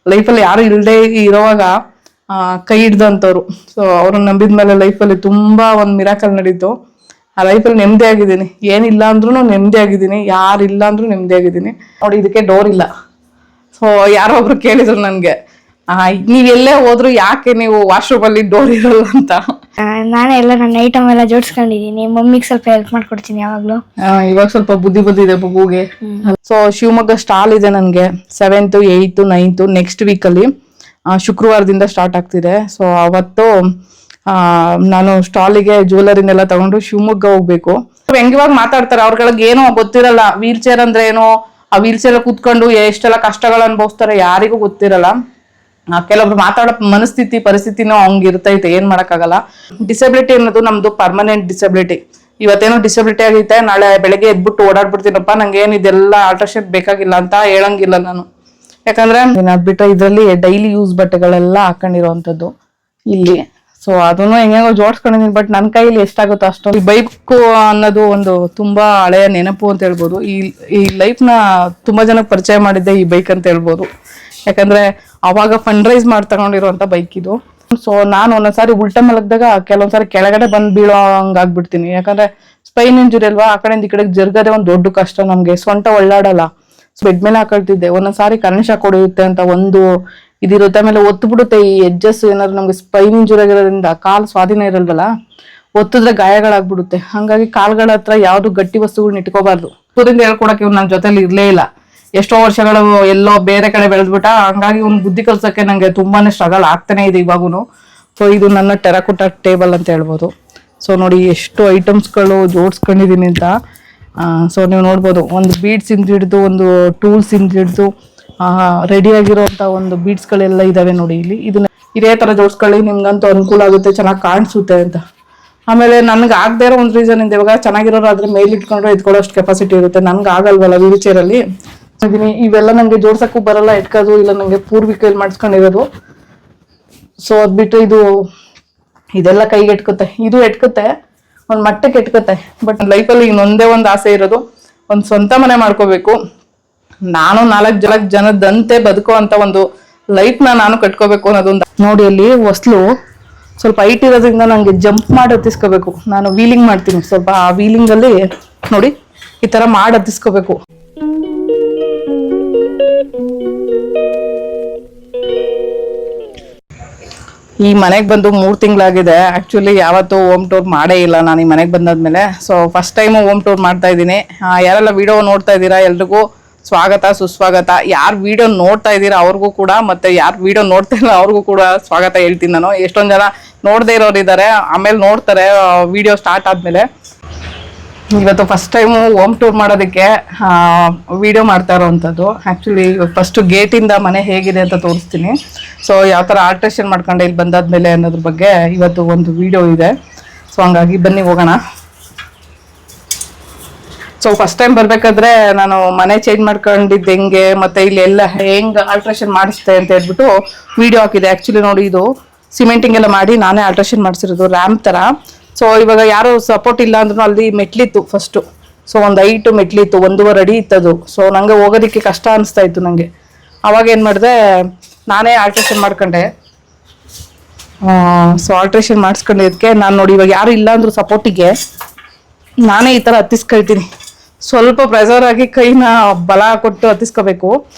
ಲೈಫಲ್ಲಿ ಯಾರು ಇಲ್ಲದೆ ಇರೋವಾಗ ಕೈ ಹಿಡ್ದಂಥವ್ರು. ಸೊ ಅವ್ರನ್ನ ನಂಬಿದ್ಮೇಲೆ ಲೈಫಲ್ಲಿ ತುಂಬಾ ಒಂದು ಮಿರಾಕಲ್ ನಡೀತು. ಆ ಲೈಫಲ್ಲಿ ನೆಮ್ಮದಿ ಆಗಿದ್ದೀನಿ, ಏನಿಲ್ಲ ಅಂದ್ರೂ ನೆಮ್ಮದಿ ಆಗಿದ್ದೀನಿ, ಯಾರಿಲ್ಲ ಅಂದ್ರೂ ನೆಮ್ಮದಿ ಆಗಿದ್ದೀನಿ. ನೋಡಿ ಇದಕ್ಕೆ ಡೋರ್ ಇಲ್ಲ. ಸೊ ಯಾರೋ ಒಬ್ರು ಕೇಳಿದ್ರು ನನ್ಗೆ, ನೀವೆಲ್ಲೇ ಹೋದ್ರು ಯಾಕೆ ನೀವು ವಾಶ್ರೂಮ್ ಅಲ್ಲಿ ಡೋರ್ ಇರಲ್ಲ ಅಂತ. ನಾನೇ ಎಲ್ಲ ನನ್ನ ಐಟಮ್ ಎಲ್ಲ ಜೋಡಿಸ್ಕೊಂಡಿದ್ದೀನಿ, ಮಮ್ಮಿಗೆ ಸ್ವಲ್ಪ ಹೆಲ್ಪ್ ಮಾಡ್ಕೊಡ್ತೀನಿ ಯಾವಾಗ್ಲೂ. ಇವಾಗ ಸ್ವಲ್ಪ ಬುದ್ಧಿ ಇದೆ ಬುಗುಗೆ. ಸೊ ಶಿವಮೊಗ್ಗ ಸ್ಟಾಲ್ ಇದೆ ನನ್ಗೆ 7th 8th 9th next week ಅಲ್ಲಿ, ಶುಕ್ರವಾರದಿಂದ ಸ್ಟಾರ್ಟ್ ಆಗ್ತಿದೆ. ಸೊ ಅವತ್ತು ನಾನು ಸ್ಟಾಲಿಗೆ ಜ್ಯುವೆಲರಿನೆಲ್ಲ ತಗೊಂಡು ಶಿವಮೊಗ್ಗ ಹೋಗ್ಬೇಕು. ಹೆಂಗಿವಾಗ ಮಾತಾಡ್ತಾರೆ, ಅವ್ರಗಳಿಗೆ ಏನೋ ಗೊತ್ತಿರಲ್ಲ ವೀಲ್ ಚೇರ್ ಅಂದ್ರೆ ಏನೋ, ಆ ವೀಲ್ ಚೇರ್ ಕೂತ್ಕೊಂಡು ಎಷ್ಟೆಲ್ಲ ಕಷ್ಟಗಳು ಅನುಭವಿಸ್ತಾರೆ ಯಾರಿಗೂ ಗೊತ್ತಿರಲ್ಲ. ಕೆಲವೊಬ್ರು ಮಾತಾಡೋ ಮನಸ್ಥಿತಿ ಪರಿಸ್ಥಿತಿನೂ ಹಂಗಿರ್ತೈತೆ, ಏನ್ ಮಾಡಕ್ಕಾಗಲ್ಲ. ಡಿಸಬಿಲಿಟಿ ಅನ್ನೋದು ನಮ್ದು ಪರ್ಮನೆಂಟ್ ಡಿಸಬಿಲಿಟಿ. ಇವತ್ತೇನೋ ಡಿಸಬಿಲಿಟಿ ಆಗೈತೆ, ನಾಳೆ ಬೆಳಗ್ಗೆ ಎದ್ಬಿಟ್ಟು ಓಡಾಡ್ಬಿಡ್ತೀನಪ್ಪ, ನಂಗೆ ಏನ್ ಇದೆಲ್ಲ ಆಲ್ಟ್ರೇಷನ್ ಬೇಕಾಗಿಲ್ಲ ಅಂತ ಹೇಳಂಗಿಲ್ಲ ನಾನು. ಯಾಕಂದ್ರೆ ಅದ್ಬಿಟ್ರೆ ಇದ್ರಲ್ಲಿ ಡೈಲಿ ಯೂಸ್ ಬಟ್ಟೆಗಳೆಲ್ಲ ಹಾಕೊಂಡಿರುವಂತದ್ದು ಇಲ್ಲಿ. ಸೊ ಅದನ್ನು ಹೆಂಗೋ ಜೋಡಿಸ್ಕೊಂಡಿದೀನಿ, ಬಟ್ ನನ್ನ ಕೈಲಿ ಎಷ್ಟಾಗುತ್ತೋ ಅಷ್ಟು. ಈ ಬೈಕ್ ಅನ್ನೋದು ಒಂದು ತುಂಬಾ ಹಳೆಯ ನೆನಪು ಅಂತ ಹೇಳ್ಬೋದು. ಈ ಲೈಫ್ ನ ತುಂಬಾ ಜನಕ್ಕೆ ಪರಿಚಯ ಮಾಡಿದ್ದೆ ಈ ಬೈಕ್ ಅಂತ ಹೇಳ್ಬೋದು. ಯಾಕಂದ್ರೆ ಅವಾಗ ಫಂಡ್ ರೈಸ್ ಮಾಡಿ ತಗೊಂಡಿರುವಂತ ಬೈಕ್ ಇದು. ಸೊ ನಾನು ಒಂದೊಂದ್ಸಾರಿ ಉಲ್ಟಾ ಮಲಗ್ದಾಗ ಕೆಲವೊಂದ್ಸಾರಿ ಕೆಳಗಡೆ ಬಂದ್ ಬೀಳೋ ಹಂಗಾಗ್ಬಿಡ್ತೀನಿ. ಯಾಕಂದ್ರೆ ಸ್ಪೈನ್ ಇಂಜುರಿ ಅಲ್ವಾ, ಆ ಕಡೆಯಿಂದ ಈ ಕಡೆಗೆ ಜರ್ಗದೆ ಒಂದ್ ದೊಡ್ಡ ಕಷ್ಟ ನಮ್ಗೆ. ಸೊಂಟ ಒಳ್ಳಾಡಲ್ಲ, ಬೆಡ್ ಮೇಲೆ ಹಾಕೊಳ್ತಿದ್ದೆ. ಒಂದೊಂದ್ಸಾರಿ ಕರೆಂಟ್ ಶಾಕ್ ಹೊಡೆಯುತ್ತೆ ಅಂತ ಒಂದು ಇದಿರುತ್ತೆ. ಆಮೇಲೆ ಒತ್ತು ಬಿಡುತ್ತೆ ಈ ಎಡ್ಜಸ್. ಏನಾದ್ರು ನಮ್ಗೆ ಸ್ಪೈನ್ ಇಂಜುರಿ ಆಗಿರೋದ್ರಿಂದ ಕಾಲ್ ಸ್ವಾಧೀನ ಇರಲ್ವಲ್ಲ, ಒತ್ತಿದ್ರೆ ಗಾಯಗಳಾಗ್ಬಿಡುತ್ತೆ. ಹಂಗಾಗಿ ಕಾಲ್ಗಳ ಹತ್ರ ಯಾವ್ದು ಗಟ್ಟಿ ವಸ್ತುಗಳನ್ನ ಇಟ್ಕೋಬಾರ್ದು. ಸೂರಿಂದ ಹೇಳ್ಕೊಡಕ್ಕೆ ಇವ್ನು ನನ್ನ ಜೊತೆಲಿ ಇರ್ಲೇ ಇಲ್ಲ. ಎಷ್ಟೋ ವರ್ಷಗಳು ಎಲ್ಲೋ ಬೇರೆ ಕಡೆ ಬೆಳೆದ್ಬಿಟ್ಟ. ಹಂಗಾಗಿ ಇವ್ನು ಬುದ್ಧಿ ಕಲ್ಸಕ್ಕೆ ನಂಗೆ ತುಂಬಾನೇ ಸ್ಟ್ರಗಲ್ ಆಗ್ತಾನೆ ಇದೆ ಇವಾಗೂನು. ಸೊ ಇದು ನನ್ನ ಟೆರಾಕೋಟಾ ಟೇಬಲ್ ಅಂತ ಹೇಳ್ಬೋದು. ಸೊ ನೋಡಿ ಎಷ್ಟು ಐಟಮ್ಸ್ಗಳು ಜೋಡಿಸ್ಕೊಂಡಿದೀನಿ ಅಂತ. ಸೊ ನೀವು ನೋಡ್ಬೋದು, ಒಂದು ಬೀಡ್ಸ್ ಇಂದ ಹಿಡಿದು ಒಂದು ಟೂಲ್ಸ್ ಇಂದ ಹಿಡಿದು ರೆಡಿ ಆಗಿರೋಂಥ ಒಂದು ಬೀಡ್ಸ್ಗಳೆಲ್ಲ ಇದಾವೆ ನೋಡಿ ಇಲ್ಲಿ. ಇದನ್ನ ಇದೇ ತರ ಜೋಡಿಸ್ಕೊಳ್ಳಿ, ನಿಮ್ಗಂತೂ ಅನುಕೂಲ ಆಗುತ್ತೆ, ಚೆನ್ನಾಗಿ ಕಾಣಿಸುತ್ತೆ ಅಂತ. ಆಮೇಲೆ ನನ್ಗೆ ಆಗದೆ ಇರೋ ಒಂದು ರೀಸನ್ ಇಂದ, ಇವಾಗ ಚೆನ್ನಾಗಿರೋರು ಆದ್ರೆ ಮೇಲ್ ಇಟ್ಕೊಂಡ್ರೆ ಇಟ್ಕೊಳ್ಳೋಷ್ಟು ಕೆಪಾಸಿಟಿ ಇರುತ್ತೆ, ನನ್ಗೆ ಆಗಲ್ವಲ್ಲ ವೀಲ್ ಚೇರ್ ಅಲ್ಲಿ. ಇವೆಲ್ಲ ನಂಗೆ ಜೋಡ್ಸಕ್ಕೂ ಬರಲ್ಲ, ಇಟ್ಕೋದು ಇಲ್ಲ, ನಂಗೆ ಪೂರ್ವಿಕಲ್ಲಿ ಮಾಡಿಸ್ಕೊಂಡಿರೋದು. ಸೊ ಅದ್ ಬಿಟ್ರೆ ಇದೆಲ್ಲ ಕೈಗೆ ಎಟ್ಕುತ್ತೆ, ಇದು ಎಟ್ಕುತ್ತೆ, ಒಂದ್ ಮಟ್ಟಕ್ಕೆ ಎಟ್ಕುತ್ತೆ. ಬಟ್ ಲೈಫಲ್ಲಿ ಇನ್ನೊಂದೇ ಒಂದು ಆಸೆ ಇರೋದು, ಒಂದು ಸ್ವಂತ ಮನೆ ಮಾಡ್ಕೋಬೇಕು. ನಾನು 4 ಜನದಂತೆ ಬದುಕೋ ಅಂತ ಒಂದು ಲೈಫ್ ನಾನು ಕಟ್ಕೋಬೇಕು ಅನ್ನೋದೊಂದು. ನೋಡಿ ಅಲ್ಲಿ ಹೊಸ್ಲು ಸ್ವಲ್ಪ ಹೈಟ್ ಇರೋದ್ರಿಂದ ನಂಗೆ ಜಂಪ್ ಮಾಡಿ ಹತ್ತಿಸ್ಕೋಬೇಕು. ನಾನು ವೀಲಿಂಗ್ ಮಾಡ್ತೀನಿ ಸ್ವಲ್ಪ, ಆ ವೀಲಿಂಗ್ ಅಲ್ಲಿ ನೋಡಿ ಈ ತರ ಮಾಡಿ ಹತ್ತಿಸ್ಕೋಬೇಕು. ಈ ಮನೆಗೆ ಬಂದು 3 ತಿಂಗಳಾಗಿದೆ. ಆಕ್ಚುಲಿ ಯಾವತ್ತೂ ಹೋಮ್ ಟೂರ್ ಮಾಡೇ ಇಲ್ಲ ನಾನು ಈ ಮನೆಗೆ ಬಂದಾದ್ಮೇಲೆ. So first time home tour ಮಾಡ್ತಾ ಇದ್ದೀನಿ. ಯಾರೆಲ್ಲ ವಿಡಿಯೋ ನೋಡ್ತಾ ಇದ್ದೀರಾ ಎಲ್ರಿಗೂ ಸ್ವಾಗತ ಸುಸ್ವಾಗತ. ಯಾರು ವಿಡಿಯೋ ನೋಡ್ತಾ ಇದ್ದೀರಾ ಅವ್ರಿಗೂ ಕೂಡ, ಮತ್ತೆ ಯಾರು ವಿಡಿಯೋ ನೋಡ್ತಾ ಇಲ್ಲ ಅವ್ರಿಗೂ ಕೂಡ ಸ್ವಾಗತ ಹೇಳ್ತೀನಿ ನಾನು. ಎಷ್ಟೊಂದು ಜನ ನೋಡದೇ ಇರೋರು ಇದ್ದಾರೆ, ಆಮೇಲೆ ನೋಡ್ತಾರೆ ವಿಡಿಯೋ ಸ್ಟಾರ್ಟ್ ಆದ್ಮೇಲೆ. ಇವತ್ತು ಫಸ್ಟ್ ಟೈಮು ಹೋಮ್ ಟೂರ್ ಮಾಡೋದಕ್ಕೆ ವಿಡಿಯೋ ಮಾಡ್ತಾ ಇರೋವಂಥದ್ದು. ಆ್ಯಕ್ಚುಲಿ ಫಸ್ಟ್ ಗೇಟಿಂದ ಮನೆ ಹೇಗಿದೆ ಅಂತ ತೋರಿಸ್ತೀನಿ. ಸೊ ಯಾವ ಥರ ಆಲ್ಟ್ರೇಷನ್ ಮಾಡ್ಕೊಂಡೆ ಇಲ್ಲಿ ಬಂದಾದ್ಮೇಲೆ ಅನ್ನೋದ್ರ ಬಗ್ಗೆ ಇವತ್ತು ಒಂದು ವಿಡಿಯೋ ಇದೆ. ಸೊ ಹಂಗಾಗಿ ಬನ್ನಿ ಹೋಗೋಣ. ಸೊ ಫಸ್ಟ್ ಟೈಮ್ ಬರ್ಬೇಕಾದ್ರೆ ನಾನು ಮನೆ ಚೇಂಜ್ ಮಾಡ್ಕೊಂಡಿದ್ದೆ ಹೆಂಗೆ, ಮತ್ತೆ ಇಲ್ಲಿ ಎಲ್ಲ ಹೆಂಗೆ ಆಲ್ಟ್ರೇಷನ್ ಮಾಡಿಸ್ತೆ ಅಂತ ಹೇಳ್ಬಿಟ್ಟು ವಿಡಿಯೋ ಹಾಕಿದೆ. ಆ್ಯಕ್ಚುಲಿ ನೋಡಿ, ಇದು ಸಿಮೆಂಟಿಂಗ್ ಎಲ್ಲ ಮಾಡಿ ನಾನೇ ಆಲ್ಟ್ರೇಷನ್ ಮಾಡಿಸಿರೋದು ರ್ಯಾಂಪ್ ಥರ. ಸೊ ಇವಾಗ ಯಾರು ಸಪೋರ್ಟ್ ಇಲ್ಲ ಅಂದ್ರೂ ಅಲ್ಲಿ ಮೆಟ್ಲಿತ್ತು ಫಸ್ಟು. ಸೊ ಒಂದು 8 ಮೆಟ್ಲಿತ್ತು, 1.5 ಅಡಿ ಇತ್ತದು. ಸೊ ನಂಗೆ ಹೋಗೋದಕ್ಕೆ ಕಷ್ಟ ಅನಿಸ್ತಾ ಇತ್ತು ನನಗೆ. ಅವಾಗ ಏನು ಮಾಡಿದೆ, ನಾನೇ ಆಲ್ಟ್ರೇಷನ್ ಮಾಡ್ಕೊಂಡೆ. ಸೊ ಆಲ್ಟ್ರೇಷನ್ ಮಾಡಿಸ್ಕೊಂಡಿದ್ದಕ್ಕೆ ನಾನು ನೋಡಿ, ಇವಾಗ ಯಾರು ಇಲ್ಲ ಅಂದ್ರು ಸಪೋರ್ಟಿಗೆ ನಾನೇ ಈ ಥರ ಹತ್ತಿಸ್ಕೊಳ್ತೀನಿ. ಸ್ವಲ್ಪ ಪ್ರೆಸರ್ ಆಗಿ ಕೈನ ಬಲ ಕೊಟ್ಟು ಹತ್ತಿಸ್ಕೋಬೇಕು.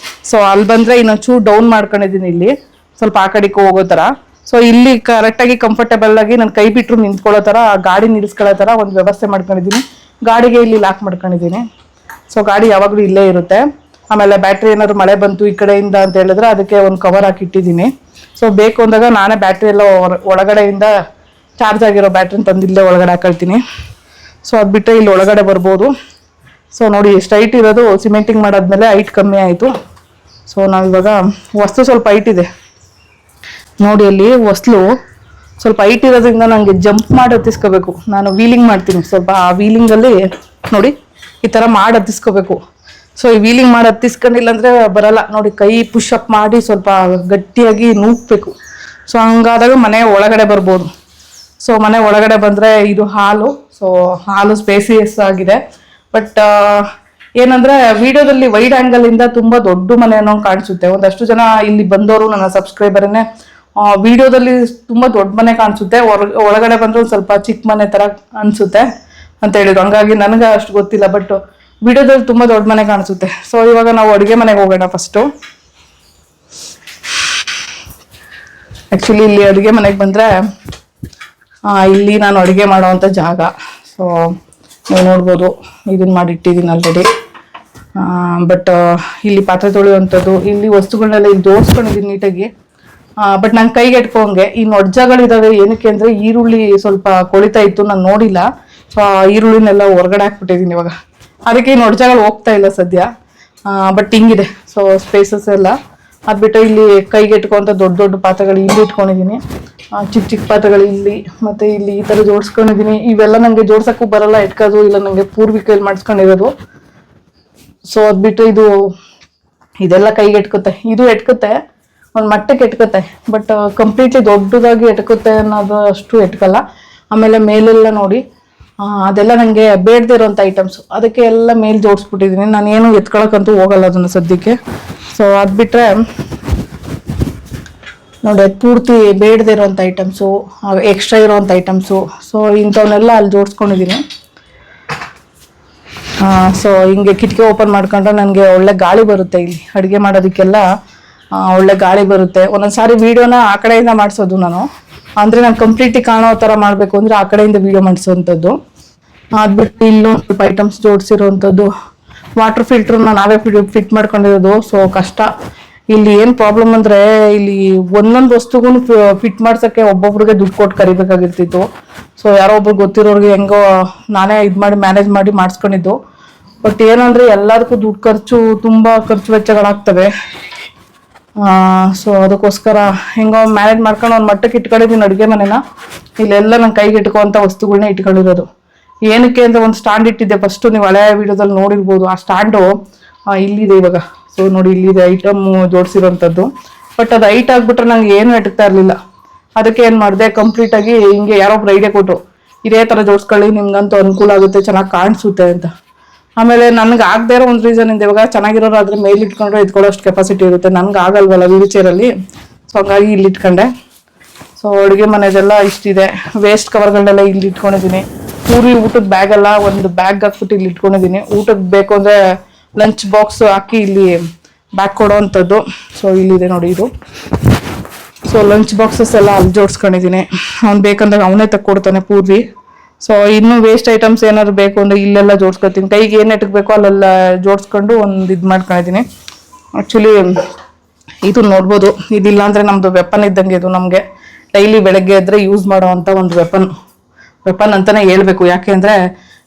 ಸೊ ಅಲ್ಲಿ ಬಂದರೆ ಇನ್ನೊಂದು ಚೂರು ಡೌನ್ ಮಾಡ್ಕೊಂಡಿದ್ದೀನಿ, ಇಲ್ಲಿ ಸ್ವಲ್ಪ ಆ ಕಡೆಗೆ ಹೋಗೋ ಥರ. ಸೊ ಇಲ್ಲಿ ಕರೆಕ್ಟಾಗಿ ಕಂಫರ್ಟೇಬಲ್ ಆಗಿ ನಾನು ಕೈ ಬಿಟ್ಟರು ನಿಂತ್ಕೊಳ್ಳೋ ಥರ, ಗಾಡಿ ನಿಲ್ಲಿಸ್ಕೊಳ್ಳೋ ಥರ ಒಂದು ವ್ಯವಸ್ಥೆ ಮಾಡ್ಕೊಂಡಿದ್ದೀನಿ. ಗಾಡಿಗೆ ಇಲ್ಲಿ ಲಾಕ್ ಮಾಡ್ಕೊಂಡಿದ್ದೀನಿ. ಸೊ ಗಾಡಿ ಯಾವಾಗಲೂ ಇಲ್ಲೇ ಇರುತ್ತೆ. ಆಮೇಲೆ ಬ್ಯಾಟ್ರಿ ಏನಾದ್ರು ಮಳೆ ಬಂತು ಈ ಕಡೆಯಿಂದ ಅಂತ ಹೇಳಿದ್ರೆ ಅದಕ್ಕೆ ಒಂದು ಕವರ್ ಹಾಕಿ ಇಟ್ಟಿದ್ದೀನಿ. ಸೊ ಬೇಕು ಅಂದಾಗ ನಾನೇ ಬ್ಯಾಟ್ರಿ ಎಲ್ಲ ಒಳಗಡೆಯಿಂದ ಚಾರ್ಜ್ ಆಗಿರೋ ಬ್ಯಾಟ್ರಿನ ತಂದು ಇಲ್ಲೇ ಒಳಗಡೆ ಹಾಕೊಳ್ತೀನಿ. ಸೊ ಅದು ಬಿಟ್ಟರೆ ಇಲ್ಲಿ ಒಳಗಡೆ ಬರ್ಬೋದು. ಸೊ ನೋಡಿ ಎಷ್ಟು ಹೈಟ್ ಇರೋದು, ಸಿಮೆಂಟಿಂಗ್ ಮಾಡಾದ್ಮೇಲೆ ಹೈಟ್ ಕಮ್ಮಿ ಆಯಿತು. ಸೊ ನಾವಿವಾಗ ವಸ್ತು ಸ್ವಲ್ಪ ಹೈಟ್ ಇದೆ ನೋಡಿ, ಅಲ್ಲಿ ಹೊಸ್ಲು ಸ್ವಲ್ಪ ಹೈಟ್ ಇರೋದ್ರಿಂದ ನನಗೆ ಜಂಪ್ ಮಾಡಿ ಹತ್ತಿಸ್ಕೋಬೇಕು. ನಾನು ವೀಲಿಂಗ್ ಮಾಡ್ತೀನಿ ಸ್ವಲ್ಪ, ಆ ವೀಲಿಂಗಲ್ಲಿ ನೋಡಿ ಈ ಥರ ಮಾಡಿ ಹತ್ತಿಸ್ಕೋಬೇಕು. ಸೊ ಈ ವೀಲಿಂಗ್ ಮಾಡಿ ಹತ್ತಿಸ್ಕೊಂಡಿಲ್ಲ ಅಂದರೆ ಬರಲ್ಲ ನೋಡಿ, ಕೈ ಪುಷಪ್ ಮಾಡಿ ಸ್ವಲ್ಪ ಗಟ್ಟಿಯಾಗಿ ನೂಕ್ಬೇಕು. ಸೊ ಹಂಗಾದಾಗ ಮನೆ ಒಳಗಡೆ ಬರ್ಬೋದು. ಸೊ ಮನೆ ಒಳಗಡೆ ಬಂದರೆ ಇದು ಹಾಲು. ಸೊ ಹಾಲು ಸ್ಪೇಸಿಯಸ್ ಆಗಿದೆ. ಬಟ್ ಏನಂದ್ರೆ ವಿಡಿಯೋದಲ್ಲಿ ವೈಡ್ ಆಂಗಲ್ ಇಂದ ತುಂಬಾ ದೊಡ್ಡ ಮನೆ ಅನ್ನೋ ಕಾಣಿಸುತ್ತೆ. ಒಂದಷ್ಟು ಜನ ಇಲ್ಲಿ ಬಂದವರು ನನ್ನ ಸಬ್ಸ್ಕ್ರೈಬರ್ನೇ ವಿಡಿಯೋದಲ್ಲಿ ತುಂಬಾ ದೊಡ್ಡ ಮನೆ ಕಾಣಿಸುತ್ತೆ, ಒಳಗಡೆ ಬಂದ್ರೆ ಒಂದ್ ಸ್ವಲ್ಪ ಚಿಕ್ಕ ಮನೆ ತರ ಅನ್ಸುತ್ತೆ ಅಂತ ಹೇಳಿದ್ರು. ಹಂಗಾಗಿ ನನಗೆ ಅಷ್ಟು ಗೊತ್ತಿಲ್ಲ, ಬಟ್ ವಿಡಿಯೋದಲ್ಲಿ ತುಂಬಾ ದೊಡ್ಡ ಮನೆ ಕಾಣಿಸುತ್ತೆ. ಸೊ ಇವಾಗ ನಾವು ಅಡುಗೆ ಮನೆಗೆ ಹೋಗೋಣ ಫಸ್ಟು. ಆಕ್ಚುಲಿ ಇಲ್ಲಿ ಅಡುಗೆ ಮನೆಗೆ ಬಂದ್ರೆ ಇಲ್ಲಿ ನಾನು ಅಡುಗೆ ಮಾಡೋವಂಥ ಜಾಗ. ಸೊ ನೀವು ನೋಡ್ಬೋದು, ಇದನ್ನ ಮಾಡಿಟ್ಟಿದ್ದೀನಿ ಆಲ್ರೆಡಿ. ಬಟ್ ಇಲ್ಲಿ ಪಾತ್ರೆ ತೊಳೆಯುವಂಥದ್ದು, ಇಲ್ಲಿ ವಸ್ತುಗಳನ್ನೆಲ್ಲ ಇಲ್ಲಿ ಜೋಡಿಸ್ಕೊಂಡಿದ್ದೀನಿ ನೀಟಾಗಿ. ಬಟ್ ನಂಗೆ ಕೈಗೆ ಎಟ್ಕೊಂಗೆ ಈ ನೊಡ್ಜಗಳಿದಾವೆ. ಏನಕ್ಕೆ ಅಂದರೆ ಈರುಳ್ಳಿ ಸ್ವಲ್ಪ ಕೊಳಿತಾ ಇತ್ತು, ನಾನು ನೋಡಿಲ್ಲ. ಸೊ ಈರುಳ್ಳಿನೆಲ್ಲ ಹೊರಗಡೆ ಹಾಕ್ಬಿಟ್ಟಿದ್ದೀನಿ ಇವಾಗ. ಅದಕ್ಕೆ ಈ ನೊಡ್ಜಗಳು ಹೋಗ್ತಾ ಇಲ್ಲ ಸದ್ಯ. ಬಟ್ ಹಿಂಗಿದೆ ಸೊ ಸ್ಪೇಸಸ್ ಎಲ್ಲ. ಅದು ಬಿಟ್ಟು ಇಲ್ಲಿ ಕೈಗೆ ಇಟ್ಕೊಂತ ದೊಡ್ಡ ದೊಡ್ಡ ಪಾತ್ರೆಗಳು ಇಲ್ಲಿ ಇಟ್ಕೊಂಡಿದ್ದೀನಿ, ಚಿಕ್ಕ ಚಿಕ್ಕ ಪಾತ್ರೆಗಳು ಇಲ್ಲಿ, ಮತ್ತೆ ಇಲ್ಲಿ ಈ ಥರ ಜೋಡಿಸ್ಕೊಂಡಿದ್ದೀನಿ. ಇವೆಲ್ಲ ನನಗೆ ಜೋಡ್ಸಕ್ಕೂ ಬರಲ್ಲ, ಇಟ್ಕೋದು ಇಲ್ಲ, ನನಗೆ ಪೂರ್ವಿಕಲ್ಲಿ ಮಾಡಿಸ್ಕೊಂಡಿರೋದು. ಸೊ ಅದು ಬಿಟ್ಟು ಇದೆಲ್ಲ ಕೈಗೆ ಎಟ್ಕುತ್ತೆ, ಇದು ಎಟ್ಕುತ್ತೆ ಒಂದು ಮಟ್ಟಕ್ಕೆ ಎಟ್ಕುತ್ತೆ, ಬಟ್ ಕಂಪ್ಲೀಟ್ಲಿ ದೊಡ್ಡದಾಗಿ ಎಟ್ಕುತ್ತೆ ಅನ್ನೋದು ಅಷ್ಟು ಎಟ್ಕಲ್ಲ. ಆಮೇಲೆ ಮೇಲೆಲ್ಲ ನೋಡಿ ಅದೆಲ್ಲ ನನಗೆ ಬೇಡದೇ ಇರೋಂಥ ಐಟಮ್ಸು, ಅದಕ್ಕೆ ಎಲ್ಲ ಮೇಲೆ ಜೋಡಿಸ್ಬಿಟ್ಟಿದ್ದೀನಿ. ನಾನು ಏನು ಎತ್ಕೊಳಕ್ಕಂತೂ ಹೋಗಲ್ಲ ಅದನ್ನು ಸದ್ಯಕ್ಕೆ. ಸೊ ಅದು ಬಿಟ್ಟರೆ ನೋಡಿ, ಪೂರ್ತಿ ಬೇಡದೇ ಇರೋಂಥ ಐಟಮ್ಸು, ಎಕ್ಸ್ಟ್ರಾ ಇರೋವಂಥ ಐಟಮ್ಸು, ಸೊ ಇಂಥವನ್ನೆಲ್ಲ ಅಲ್ಲಿ ಜೋಡಿಸ್ಕೊಂಡಿದ್ದೀನಿ. ಸೊ ಹಿಂಗೆ ಕಿಟಕಿ ಓಪನ್ ಮಾಡ್ಕೊಂಡ್ರೆ ನನಗೆ ಒಳ್ಳೆ ಗಾಳಿ ಬರುತ್ತೆ. ಇಲ್ಲಿ ಅಡುಗೆ ಮಾಡೋದಕ್ಕೆಲ್ಲ ಒಳ್ಳೆ ಗಾಳಿ ಬರುತ್ತೆ. ಒಂದೊಂದ್ಸಾರಿ ವೀಡಿಯೋನ ಆ ಕಡೆಯಿಂದ ಮಾಡಿಸೋದು ನಾನು, ಅಂದರೆ ನಾನು ಕಂಪ್ಲೀಟ್ಲಿ ಕಾಣೋ ಥರ ಮಾಡಬೇಕು ಅಂದರೆ ಆ ಕಡೆಯಿಂದ ವೀಡಿಯೋ ಮಾಡಿಸೋವಂಥದ್ದು. ಅದು ಬಿಟ್ಟು ಇಲ್ಲೊಂದು ಸ್ವಲ್ಪ ಐಟಮ್ಸ್ ಜೋಡಿಸಿರೋವಂಥದ್ದು. ವಾಟರ್ ಫಿಲ್ಟ್ರನ್ನ ನಾವೇ ಫಿಟ್ ಮಾಡ್ಕೊಂಡಿರೋದು. ಸೊ ಕಷ್ಟ. ಇಲ್ಲಿ ಏನು ಪ್ರಾಬ್ಲಮ್ ಅಂದರೆ ಇಲ್ಲಿ ಒಂದೊಂದು ವಸ್ತುಗೂ ಫಿಟ್ ಮಾಡ್ಸೋಕ್ಕೆ ಒಬ್ಬೊಬ್ರಿಗೆ ದುಡ್ಡು ಕೊಟ್ಟು ಕರಿಬೇಕಾಗಿರ್ತಿತ್ತು. ಸೊ ಯಾರೋ ಒಬ್ರು ಗೊತ್ತಿರೋರಿಗೆ ಹೆಂಗೋ ನಾನೇ ಇದು ಮಾಡಿ ಮ್ಯಾನೇಜ್ ಮಾಡಿ ಮಾಡಿಸ್ಕೊಂಡಿದ್ದು. ಬಟ್ ಏನಂದರೆ ಎಲ್ಲದಕ್ಕೂ ದುಡ್ಡು ಖರ್ಚು, ತುಂಬ ಖರ್ಚು ವೆಚ್ಚಗಳಾಗ್ತವೆ. ಸೊ ಅದಕ್ಕೋಸ್ಕರ ಹೆಂಗೋ ಮ್ಯಾನೇಜ್ ಮಾಡ್ಕೊಂಡು ಒಂದು ಮಟ್ಟಕ್ಕೆ ಇಟ್ಕೊಂಡಿದ್ದೀನಿ ಅಡುಗೆ ಮನೆನ. ಇಲ್ಲೆಲ್ಲ ನನ್ನ ಕೈಗೆ ಇಟ್ಕೋವಂಥ ವಸ್ತುಗಳನ್ನ ಇಟ್ಕೊಂಡಿರೋದು. ಏನಕ್ಕೆ ಅಂದರೆ ಒಂದು ಸ್ಟ್ಯಾಂಡ್ ಇಟ್ಟಿದ್ದೆ ಫಸ್ಟು, ನೀವು ಹಳೆ ವಿಡಿಯೋದಲ್ಲಿ ನೋಡಿರ್ಬೋದು. ಆ ಸ್ಟ್ಯಾಂಡು ಇಲ್ಲಿದೆ ಇವಾಗ. ಸೊ ನೋಡಿ, ಇಲ್ಲಿದೆ ಐಟಮ್ ಜೋಡಿಸಿರೋಂಥದ್ದು. ಬಟ್ ಅದು ಹೈಟ್ ಆಗಿಬಿಟ್ರೆ ನಂಗೆ ಏನು ಎಟಕ್ತಾ ಇರಲಿಲ್ಲ. ಅದಕ್ಕೆ ಏನು ಮಾಡಿದೆ, ಕಂಪ್ಲೀಟಾಗಿ ಹಿಂಗೆ ಯಾರೊಬ್ರು ಐಡಿಯಾ ಕೊಟ್ಟು ಇದೇ ಥರ ಜೋಡಿಸ್ಕೊಳ್ಳಿ, ನಿಮ್ಗಂತೂ ಅನುಕೂಲ ಆಗುತ್ತೆ, ಚೆನ್ನಾಗಿ ಕಾಣಿಸುತ್ತೆ ಅಂತ. ಆಮೇಲೆ ನನಗೆ ಆಗದೇ ಇರೋ ಒಂದು ರೀಸನ್ ಇದೆ, ಇವಾಗ ಚೆನ್ನಾಗಿರೋರು ಆದರೆ ಮೇಲೆ ಇಟ್ಕೊಂಡ್ರೆ ಇಟ್ಕೊಳ್ಳೋಷ್ಟು ಕೆಪಾಸಿಟಿ ಇರುತ್ತೆ, ನನಗೆ ಆಗಲ್ವಲ್ಲ ವೀಲ್ ಚೇರಲ್ಲಿ. ಸೊ ಹಂಗಾಗಿ ಇಲ್ಲಿ ಇಟ್ಕೊಂಡೆ. ಸೊ ಅಡುಗೆ ಮನೆದೆಲ್ಲ ಇಷ್ಟಿದೆ. ವೇಸ್ಟ್ ಕವರ್ಗಳನ್ನೆಲ್ಲ ಇಲ್ಲಿ ಇಟ್ಕೊಂಡಿದ್ದೀನಿ. ಪೂರಿ ಊಟದ ಬ್ಯಾಗ್ ಎಲ್ಲ ಒಂದು ಬ್ಯಾಗ್ ಹಾಕ್ಬಿಟ್ಟು ಇಲ್ಲಿ ಇಟ್ಕೊಂಡಿದ್ದೀನಿ. ಊಟಕ್ಕೆ ಬೇಕು ಅಂದರೆ ಲಂಚ್ ಬಾಕ್ಸ್ ಹಾಕಿ ಇಲ್ಲಿ ಬ್ಯಾಗ್ ಕೊಡೋವಂಥದ್ದು. ಸೊ ಇಲ್ಲಿದೆ ನೋಡಿ ಇದು. ಸೊ ಲಂಚ್ ಬಾಕ್ಸಸ್ ಎಲ್ಲ ಅಲ್ಲಿ ಜೋಡಿಸ್ಕೊಂಡಿದ್ದೀನಿ. ಅವ್ನು ಬೇಕಂದಾಗ ಅವನೇ ತಕ್ಕೊಡ್ತಾನೆ ಪೂರ್ವಿ. ಸೊ ಇನ್ನು ವೇಸ್ಟ್ ಐಟಮ್ಸ್ ಏನಾದ್ರು ಬೇಕು ಅಂದರೆ ಇಲ್ಲೆಲ್ಲ ಜೋಡಿಸ್ಕೊತೀನಿ. ಕೈಗೆ ಏನು ಇಟ್ಕಬೇಕೋ ಅಲ್ಲೆಲ್ಲ ಜೋಡಿಸ್ಕೊಂಡು ಒಂದು ಇದು ಮಾಡ್ಕೊಂಡಿದ್ದೀನಿ. ಆ್ಯಕ್ಚುಲಿ ಇದು ನೋಡ್ಬೋದು, ಇದಿಲ್ಲ ಅಂದರೆ ನಮ್ಮದು ವೆಪನ್ ಇದ್ದಂಗೆ. ಇದು ನಮಗೆ ಡೈಲಿ ಬೆಳಗ್ಗೆ ಎದ್ದರೆ ಯೂಸ್ ಮಾಡೋವಂಥ ಒಂದು ವೆಪನ್ ಅಂತಲೇ ಹೇಳ್ಬೇಕು. ಯಾಕೆ ಅಂದರೆ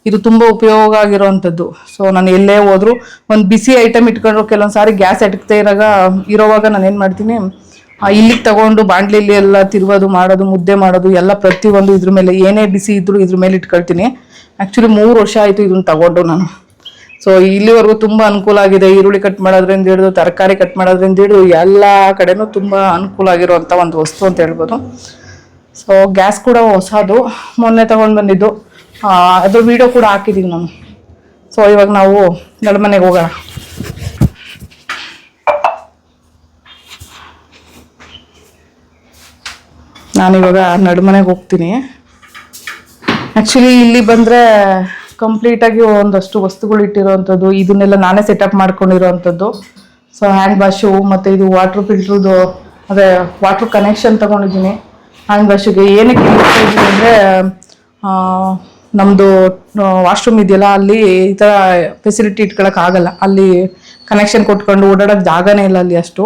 ಇದು ತುಂಬ ಉಪಯೋಗ ಆಗಿರೋವಂಥದ್ದು. ಸೊ ನಾನು ಎಲ್ಲೇ ಹೋದ್ರು ಒಂದು ಬಿಸಿ ಐಟಮ್ ಇಟ್ಕೊಂಡ್ರು ಕೆಲವೊಂದು ಸಾರಿ ಗ್ಯಾಸ್ ಎಟಕ್ತಾ ಇರೋವಾಗ ನಾನು ಏನು ಮಾಡ್ತೀನಿ, ಇಲ್ಲಿಗೆ ತಗೊಂಡು ಬಾಂಡ್ಲಿಲಿ ಎಲ್ಲ ತಿರುವುದು ಮಾಡೋದು, ಮುದ್ದೆ ಮಾಡೋದು ಎಲ್ಲ ಪ್ರತಿಯೊಂದು ಇದ್ರ ಮೇಲೆ, ಏನೇ ಬಿಸಿ ಇದ್ರು ಇದ್ರ ಮೇಲೆ ಇಟ್ಕೊಳ್ತೀನಿ. ಆ್ಯಕ್ಚುಲಿ 3 ವರ್ಷ ಆಯಿತು ಇದನ್ನು ತಗೊಂಡು ನಾನು. ಸೊ ಇಲ್ಲಿವರೆಗೂ ತುಂಬ ಅನುಕೂಲ ಆಗಿದೆ. ಈರುಳ್ಳಿ ಕಟ್ ಮಾಡೋದ್ರಿಂದ ಹಿಡಿದು ತರಕಾರಿ ಕಟ್ ಮಾಡೋದ್ರಿಂದ ಹಿಡಿದು ಎಲ್ಲ ಕಡೆನೂ ತುಂಬ ಅನುಕೂಲ ಆಗಿರುವಂಥ ಒಂದು ವಸ್ತು ಅಂತ ಹೇಳ್ಬೋದು. ಸೊ ಗ್ಯಾಸ್ ಕೂಡ ಹೊಸದು, ಮೊನ್ನೆ ತಗೊಂಡು ಬಂದಿದ್ದು. ಅದ್ರ ವಿಡಿಯೋ ಕೂಡ ಹಾಕಿದ್ದೀವಿ ನಾನು. ಸೊ ಇವಾಗ ನಾವು ನಡುಮನೆಗೆ ಹೋಗೋಣ. ನಾನಿವಾಗ ನಡುಮನೆಗೆ ಹೋಗ್ತೀನಿ. ಆ್ಯಕ್ಚುಲಿ ಇಲ್ಲಿ ಬಂದರೆ ಕಂಪ್ಲೀಟಾಗಿ ಒಂದಷ್ಟು ವಸ್ತುಗಳು ಇಟ್ಟಿರೋವಂಥದ್ದು, ಇದನ್ನೆಲ್ಲ ನಾನೇ ಸೆಟಪ್ ಮಾಡ್ಕೊಂಡಿರೋವಂಥದ್ದು. ಸೊ ಹ್ಯಾಂಡ್ ವಾಶು ಮತ್ತು ಇದು ವಾಟ್ರ್ ಫಿಲ್ಟ್ರದ್ದು, ಅದೇ ವಾಟ್ರ್ ಕನೆಕ್ಷನ್ ತೊಗೊಂಡಿದ್ದೀನಿ ಹ್ಯಾಂಡ್ ವಾಶಿಗೆ. ಏನಕ್ಕೆ ಇದ್ದೀನಿ ಅಂದರೆ ನಮ್ಮದು ವಾಶ್ರೂಮ್ ಇದೆಯಲ್ಲ, ಅಲ್ಲಿ ಈ ಥರ ಫೆಸಿಲಿಟಿ ಇಟ್ಕೊಳಕ್ಕಾಗಲ್ಲ. ಅಲ್ಲಿ ಕನೆಕ್ಷನ್ ಕೊಟ್ಕೊಂಡು ಓಡಾಡೋಕ್ಕೆ ಜಾಗನೇ ಇಲ್ಲ ಅಲ್ಲಿ, ಅಷ್ಟು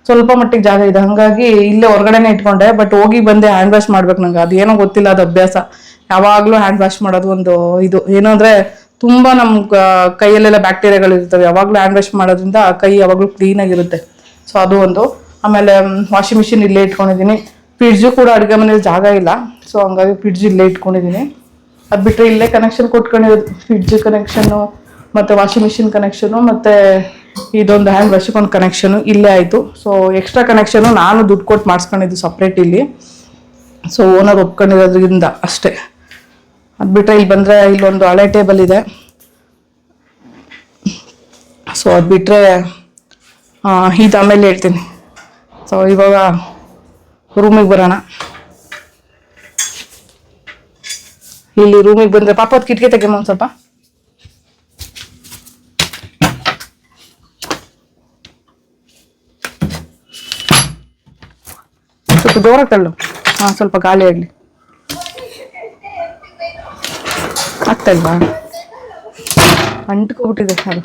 ಸ್ವಲ್ಪ ಮಟ್ಟಿಗೆ ಜಾಗ ಇದೆ. ಹಾಗಾಗಿ ಇಲ್ಲೇ ಹೊರಗಡೆನೇ ಇಟ್ಕೊಂಡೆ. ಬಟ್ ಹೋಗಿ ಬಂದೆ ಹ್ಯಾಂಡ್ ವಾಶ್ ಮಾಡ್ಬೇಕು. ನಂಗೆ ಅದು ಏನೋ ಗೊತ್ತಿಲ್ಲ, ಅದು ಅಭ್ಯಾಸ. ಯಾವಾಗಲೂ ಹ್ಯಾಂಡ್ ವಾಶ್ ಮಾಡೋದು ಒಂದು ಇದು ಏನು ಅಂದರೆ ತುಂಬ ನಮ್ಮ ಕೈಯಲ್ಲೆಲ್ಲ ಬ್ಯಾಕ್ಟೀರಿಯಾಗಳಿರ್ತವೆ. ಯಾವಾಗಲೂ ಹ್ಯಾಂಡ್ ವಾಶ್ ಮಾಡೋದ್ರಿಂದ ಕೈ ಯಾವಾಗಲೂ ಕ್ಲೀನಾಗಿರುತ್ತೆ. ಸೊ ಅದು ಒಂದು. ಆಮೇಲೆ ವಾಷಿಂಗ್ ಮಿಷಿನ್ ಇಲ್ಲೇ ಇಟ್ಕೊಂಡಿದ್ದೀನಿ. ಫ್ರಿಡ್ಜು ಕೂಡ ಅಡುಗೆ ಮನೇಲಿ ಜಾಗ ಇಲ್ಲ. ಸೊ ಹಂಗಾಗಿ ಫ್ರಿಡ್ಜ್ ಇಲ್ಲೇ ಇಟ್ಕೊಂಡಿದ್ದೀನಿ. ಅದು ಬಿಟ್ಟರೆ ಇಲ್ಲೇ ಕನೆಕ್ಷನ್ ಕೊಟ್ಕೊಂಡಿರೋದು, ಫ್ರಿಡ್ಜ್ ಕನೆಕ್ಷನ್ನು ಮತ್ತು ವಾಷಿಂಗ್ ಮಿಷಿನ್ ಕನೆಕ್ಷನು ಮತ್ತು ಇದೊಂದು ಹ್ಯಾಂಡ್ ವಾಶಿಗೆ ಒಂದು ಕನೆಕ್ಷನು ಇಲ್ಲೇ ಆಯಿತು. ಸೊ ಎಕ್ಸ್ಟ್ರಾ ಕನೆಕ್ಷನು ನಾನು ದುಡ್ಡು ಕೊಟ್ಟು ಮಾಡಿಸ್ಕೊಂಡಿದ್ದು ಸಪ್ರೇಟ್ ಇಲ್ಲಿ. ಸೊ ಓನರ್ ಒಪ್ಕೊಂಡಿರೋದ್ರಿಂದ ಅಷ್ಟೇ. ಅದು ಬಿಟ್ಟರೆ ಇಲ್ಲಿ ಬಂದರೆ ಇಲ್ಲೊಂದು ಹಳೆ ಟೇಬಲ್ ಇದೆ. ಸೊ ಅದು ಬಿಟ್ಟರೆ ಇದು ಆಮೇಲೆ ಹೇಳ್ತೀನಿ. ಸೊ ಇವಾಗ ರೂಮಿಗೆ ಬರೋಣ. ಇಲ್ಲಿ ರೂಮಿಗೆ ಬಂದರೆ ಪಾಪ ಅದು ಕಿಟಕಿ ತೆಗೆಮ ಒಂದು ಸ್ವಲ್ಪ. ಸ್ವಲ್ಪ ಜೋರಾಗಿ ತಳ್ಳು. ಸ್ವಲ್ಪ ಗಾಳಿ ಆಗಲಿ. ಆಗ್ತಾ ಇಲ್ವಾ? ಅಂಟ್ಕೊಬಿಟ್ಟಿದೆ ಅದು.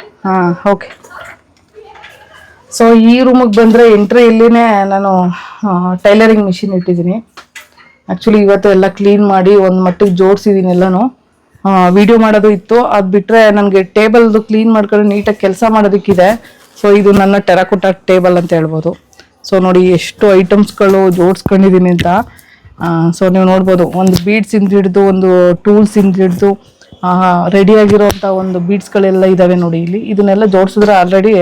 ಓಕೆ. ಸೊ ಈ ರೂಮಿಗೆ ಬಂದರೆ ಎಂಟ್ರಿಯಲ್ಲಿನೇ ನಾನು ಟೈಲರಿಂಗ್ ಮಿಷಿನ್ ಇಟ್ಟಿದ್ದೀನಿ. ಆ್ಯಕ್ಚುಲಿ ಇವತ್ತು ಎಲ್ಲ ಕ್ಲೀನ್ ಮಾಡಿ ಒಂದು ಮಟ್ಟಿಗೆ ಜೋಡಿಸಿದ್ದೀನಿ ಎಲ್ಲನೂ. ವಿಡಿಯೋ ಮಾಡೋದು ಇತ್ತು. ಅದು ಬಿಟ್ಟರೆ ನನಗೆ ಟೇಬಲ್ದು ಕ್ಲೀನ್ ಮಾಡ್ಕೊಂಡು ನೀಟಾಗಿ ಕೆಲಸ ಮಾಡೋದಕ್ಕಿದೆ. ಸೊ ಇದು ನನ್ನ ಟೆರಾಕೋಟಾ ಟೇಬಲ್ ಅಂತ ಹೇಳ್ಬೋದು. ಸೊ ನೋಡಿ ಎಷ್ಟು ಐಟಮ್ಸ್ಗಳು ಜೋಡಿಸ್ಕೊಂಡಿದ್ದೀನಿ ಅಂತ. ಸೊ ನೀವು ನೋಡ್ಬೋದು, ಒಂದು ಬೀಡ್ಸಿಂದ ಹಿಡಿದು ಒಂದು ಟೂಲ್ಸಿಂದ ಹಿಡಿದು ರೆಡಿಯಾಗಿರೋಂಥ ಒಂದು ಬೀಡ್ಸ್ಗಳೆಲ್ಲ ಇದ್ದಾವೆ ನೋಡಿ ಇಲ್ಲಿ. ಇದನ್ನೆಲ್ಲ ಜೋಡಿಸಿದ್ರೆ ಆಲ್ರೆಡಿ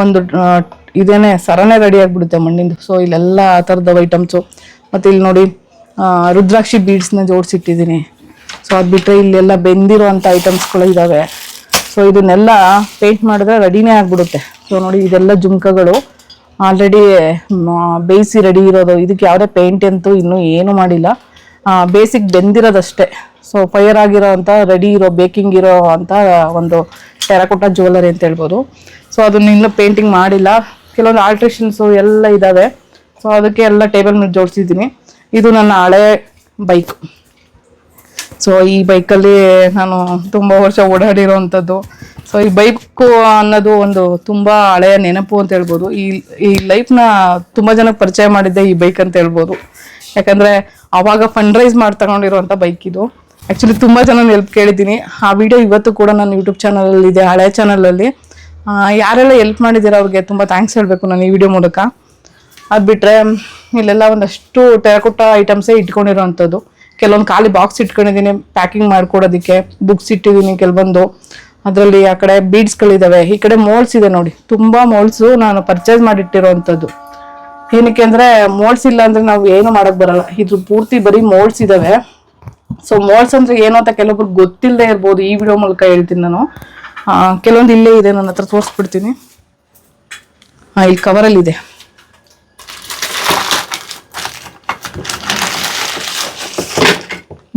ಒಂದು ಇದೇನೆ ಸರನೇ ರೆಡಿ ಆಗಿಬಿಡುತ್ತೆ ಮಣ್ಣಿಂದು. ಸೊ ಇಲ್ಲೆಲ್ಲ ಆ ಥರದ ಐಟಮ್ಸು. ಮತ್ತು ಇಲ್ಲಿ ನೋಡಿ ರುದ್ರಾಕ್ಷಿ ಬೀಡ್ಸ್ನ ಜೋಡಿಸಿಟ್ಟಿದ್ದೀನಿ. ಸೊ ಅದು ಬಿಟ್ಟರೆ ಇಲ್ಲೆಲ್ಲ ಬೆಂದಿರೋ ಅಂಥ ಐಟಮ್ಸ್ಗಳು ಇದ್ದಾವೆ. ಸೊ ಇದನ್ನೆಲ್ಲ ಪೇಂಟ್ ಮಾಡಿದ್ರೆ ರೆಡಿನೇ ಆಗಿಬಿಡುತ್ತೆ. ಸೊ ನೋಡಿ ಇದೆಲ್ಲ ಜುಮ್ಕಗಳು ಆಲ್ರೆಡಿ ಬೇಯಿಸಿ ರೆಡಿ ಇರೋದು. ಇದಕ್ಕೆ ಯಾವುದೇ ಪೇಂಟ್ ಅಂತೂ ಇನ್ನೂ ಏನೂ ಮಾಡಿಲ್ಲ, ಬೇಸಿಕ್ ಬೆಂದಿರೋದಷ್ಟೇ. ಸೊ ಫೈರ್ ಆಗಿರೋ ಅಂಥ ರೆಡಿ ಇರೋ ಬೇಕಿಂಗ್ ಇರೋ ಅಂಥ ಒಂದು ಟೆರಾಕೋಟಾ ಜ್ಯುವೆಲರಿ ಅಂತ ಹೇಳ್ಬೋದು. ಸೊ ಅದನ್ನ ಇನ್ನೂ ಪೇಂಟಿಂಗ್ ಮಾಡಿಲ್ಲ, ಕೆಲವೊಂದು ಆಲ್ಟ್ರೇಷನ್ಸು ಎಲ್ಲ ಇದ್ದಾವೆ. ಸೊ ಅದಕ್ಕೆ ಎಲ್ಲ ಟೇಬಲ್ ಮೇಲೆ ಜೋಡಿಸಿದ್ದೀನಿ. ಇದು ನನ್ನ ಹಳೆ ಬೈಕ್. ಸೊ ಈ ಬೈಕಲ್ಲಿ ನಾನು ತುಂಬ ವರ್ಷ ಓಡಾಡಿರೋ ಅಂಥದ್ದು. ಸೊ ಈ ಬೈಕು ಅನ್ನೋದು ಒಂದು ತುಂಬ ಹಳೆಯ ನೆನಪು ಅಂತ ಹೇಳ್ಬೋದು. ಈ ಲೈಫ್ನ ತುಂಬ ಜನಕ್ಕೆ ಪರಿಚಯ ಮಾಡಿದ್ದೆ ಈ ಬೈಕ್ ಅಂತ ಹೇಳ್ಬೋದು. ಯಾಕಂದರೆ ಆವಾಗ ಫಂಡ್ ರೈಸ್ ಮಾಡಿ ತಗೊಂಡಿರೋಂಥ ಬೈಕ್ ಇದು. ಆ್ಯಕ್ಚುಲಿ ತುಂಬ ಜನ ಹೆಲ್ಪ್ ಕೇಳಿದ್ದೀನಿ. ಆ ವಿಡಿಯೋ ಇವತ್ತು ಕೂಡ ನನ್ನ ಯೂಟ್ಯೂಬ್ ಚಾನಲಲ್ಲಿ ಇದೆ, ಹಳೆ ಚಾನಲಲ್ಲಿ. ಯಾರೆಲ್ಲ ಹೆಲ್ಪ್ ಮಾಡಿದ್ದೀರ ಅವ್ರಿಗೆ ತುಂಬ ಥ್ಯಾಂಕ್ಸ್ ಹೇಳಬೇಕು ನಾನು ಈ ವಿಡಿಯೋ ಮೂಲಕ. ಅದು ಬಿಟ್ಟರೆ ಇಲ್ಲೆಲ್ಲ ಒಂದಷ್ಟು ಟೆರಾಕೋಟಾ ಐಟಮ್ಸೇ ಇಟ್ಕೊಂಡಿರೋ ಅಂಥದ್ದು. ಕೆಲವೊಂದು ಖಾಲಿ ಬಾಕ್ಸ್ ಇಟ್ಕೊಂಡಿದ್ದೀನಿ ಪ್ಯಾಕಿಂಗ್ ಮಾಡ್ಕೊಡೋದಕ್ಕೆ. ಬುಕ್ಸ್ ಇಟ್ಟಿದ್ದೀನಿ ಕೆಲವೊಂದು. ಅದರಲ್ಲಿ ಆ ಕಡೆ ಬೀಡ್ಸ್ಗಳಿದ್ದಾವೆ, ಈ ಕಡೆ ಮೋಲ್ಡ್ಸ್ ಇದೆ ನೋಡಿ. ತುಂಬ ಮೋಲ್ಡ್ಸು ನಾನು ಪರ್ಚೇಸ್ ಮಾಡಿಟ್ಟಿರೋ ಅಂಥದ್ದು. ಏನಕ್ಕೆ ಅಂದರೆ ಮೋಲ್ಡ್ಸ್ ಇಲ್ಲ ಅಂದರೆ ನಾವು ಏನು ಮಾಡೋಕ್ಕೆ ಬರಲ್ಲ. ಇದ್ರ ಪೂರ್ತಿ ಬರೀ ಮೋಲ್ಡ್ಸ್ ಇದ್ದಾವೆ. ಸೊ ಮೋಲ್ಡ್ಸ್ ಅಂದರೆ ಏನು ಅಂತ ಕೆಲವೊಬ್ರಿಗೆ ಗೊತ್ತಿಲ್ಲದೆ ಇರ್ಬೋದು, ಈ ವಿಡಿಯೋ ಮೂಲಕ ಹೇಳ್ತೀನಿ ನಾನು. ಕೆಲವೊಂದು ಇಲ್ಲೇ ಇದೆ, ನನ್ನ ಹತ್ರ ತೋರಿಸ್ಬಿಡ್ತೀನಿ. ಇಲ್ಲಿ ಕವರಲ್ಲಿ ಇದೆ.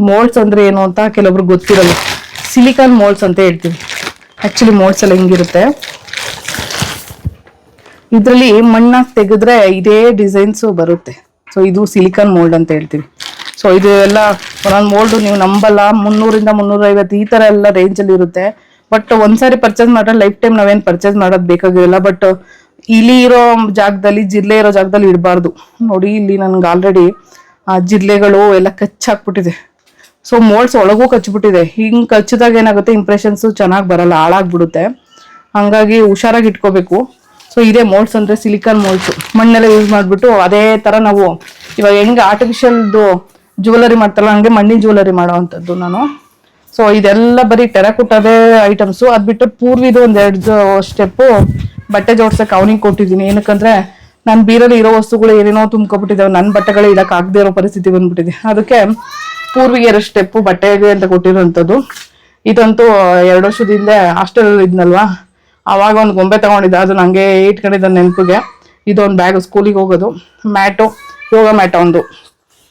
ಮೋಲ್ಡ್ಸ್ ಅಂದರೆ ಏನು ಅಂತ ಕೆಲವೊಬ್ರಿಗೆ ಗೊತ್ತಿರಲ್ಲ. ಸಿಲಿಕಾನ್ ಮೋಲ್ಡ್ಸ್ ಅಂತ ಹೇಳ್ತೀವಿ. ಆ್ಯಕ್ಚುಲಿ ಮೋಲ್ಡ್ಸ್ ಎಲ್ಲ ಹಿಂಗಿರುತ್ತೆ. ಇದರಲ್ಲಿ ಮಣ್ಣಾಗಿ ತೆಗೆದ್ರೆ ಇದೇ ಡಿಸೈನ್ಸು ಬರುತ್ತೆ. ಸೊ ಇದು ಸಿಲಿಕಾನ್ ಮೋಲ್ಡ್ ಅಂತ ಹೇಳ್ತೀವಿ. ಸೊ ಇದು ಎಲ್ಲ ಒಂದೊಂದು ಮೋಲ್ಡು ನೀವು ನಂಬಲ್ಲ, 300 ಇಂದ 350 ಈ ಥರ ಎಲ್ಲ ರೇಂಜಲ್ಲಿ ಇರುತ್ತೆ. ಬಟ್ ಒಂದ್ಸಾರಿ ಪರ್ಚೇಸ್ ಮಾಡಿದ್ರೆ ಲೈಫ್ ಟೈಮ್ ನಾವೇನು ಪರ್ಚೇಸ್ ಮಾಡೋದು ಬೇಕಾಗಿರಲ್ಲ. ಬಟ್ ಇಲಿ ಇರೋ ಜಾಗದಲ್ಲಿ, ಜಿರ್ಲೆ ಇರೋ ಜಾಗದಲ್ಲಿ ಇಡಬಾರ್ದು. ನೋಡಿ ಇಲ್ಲಿ ನನಗೆ ಆಲ್ರೆಡಿ ಜಿರ್ಲೆಗಳು ಎಲ್ಲ ಕಚ್ಚಾಕ್ಬಿಟ್ಟಿದೆ. ಸೊ ಮೋಲ್ಡ್ಸ್ ಒಳಗೂ ಕಚ್ಬಿಟ್ಟಿದೆ. ಹಿಂಗೆ ಕಚ್ಚಿದಾಗ ಏನಾಗುತ್ತೆ, ಇಂಪ್ರೆಷನ್ಸು ಚೆನ್ನಾಗಿ ಬರಲ್ಲ, ಹಾಳಾಗ್ಬಿಡುತ್ತೆ. ಹಾಗಾಗಿ ಹುಷಾರಾಗಿ ಇಟ್ಕೋಬೇಕು. ಸೊ ಇದೇ ಮೋಲ್ಡ್ಸ್ ಅಂದರೆ ಸಿಲಿಕಾನ್ ಮೋಲ್ಡ್ಸು. ಮಣ್ಣೆಲ್ಲ ಯೂಸ್ ಮಾಡಿಬಿಟ್ಟು ಅದೇ ಥರ ನಾವು ಇವಾಗ ಹೆಂಗೆ ಆರ್ಟಿಫಿಷಿಯಲ್ದು ಜ್ಯುವೆಲರಿ ಮಾಡ್ತಾರಲ್ಲ ಹಂಗೆ ಮಣ್ಣಿನ ಜ್ಯುವೆಲರಿ ಮಾಡೋ ಅಂಥದ್ದು ನಾನು. ಸೊ ಇದೆಲ್ಲ ಬರೀ ಟೆರಾಕೋಟಾದೇ ಐಟಮ್ಸು. ಅದು ಬಿಟ್ಟು ಪೂರ್ವಿದು ಒಂದು 2 ಸ್ಟೆಪ್ಪು ಬಟ್ಟೆ ಜೋಡ್ಸಕ್ಕೆ ಅವನಿಗೆ ಕೊಟ್ಟಿದ್ದೀನಿ. ಏನಕ್ಕಂದರೆ ನನ್ನ ಬೀರಲ್ಲಿ ಇರೋ ವಸ್ತುಗಳು ಏನೇನೋ ತುಂಬ್ಕೊಬಿಟ್ಟಿದ್ದಾವೆ, ನನ್ನ ಬಟ್ಟೆಗಳು ಇಡಕ್ಕೆ ಆಗದೆ ಇರೋ ಪರಿಸ್ಥಿತಿ ಬಂದ್ಬಿಟ್ಟಿದೆ. ಅದಕ್ಕೆ ಪೂರ್ವಿಗೆ 2 ಸ್ಟೆಪ್ಪು ಬಟ್ಟೆಗೆ ಅಂತ ಕೊಟ್ಟಿರೋಂಥದ್ದು. ಇದಂತೂ 2 ವರ್ಷದಿಂದ ಹಾಸ್ಟೆಲ್ ಇದ್ನಲ್ವಾ, ಆವಾಗ ಒಂದು ಗೊಂಬೆ ತಗೊಂಡಿದ್ದೆ, ಅದನ್ನ ಹಂಗೆ ಇಟ್ಕೊಂಡಿದ್ದ ನೆನಪಿಗೆ. ಇದೊಂದು ಬ್ಯಾಗ್ ಸ್ಕೂಲಿಗೆ ಹೋಗೋದು, ಮ್ಯಾಟು, ಯೋಗ ಮ್ಯಾಟ್ ಒಂದು.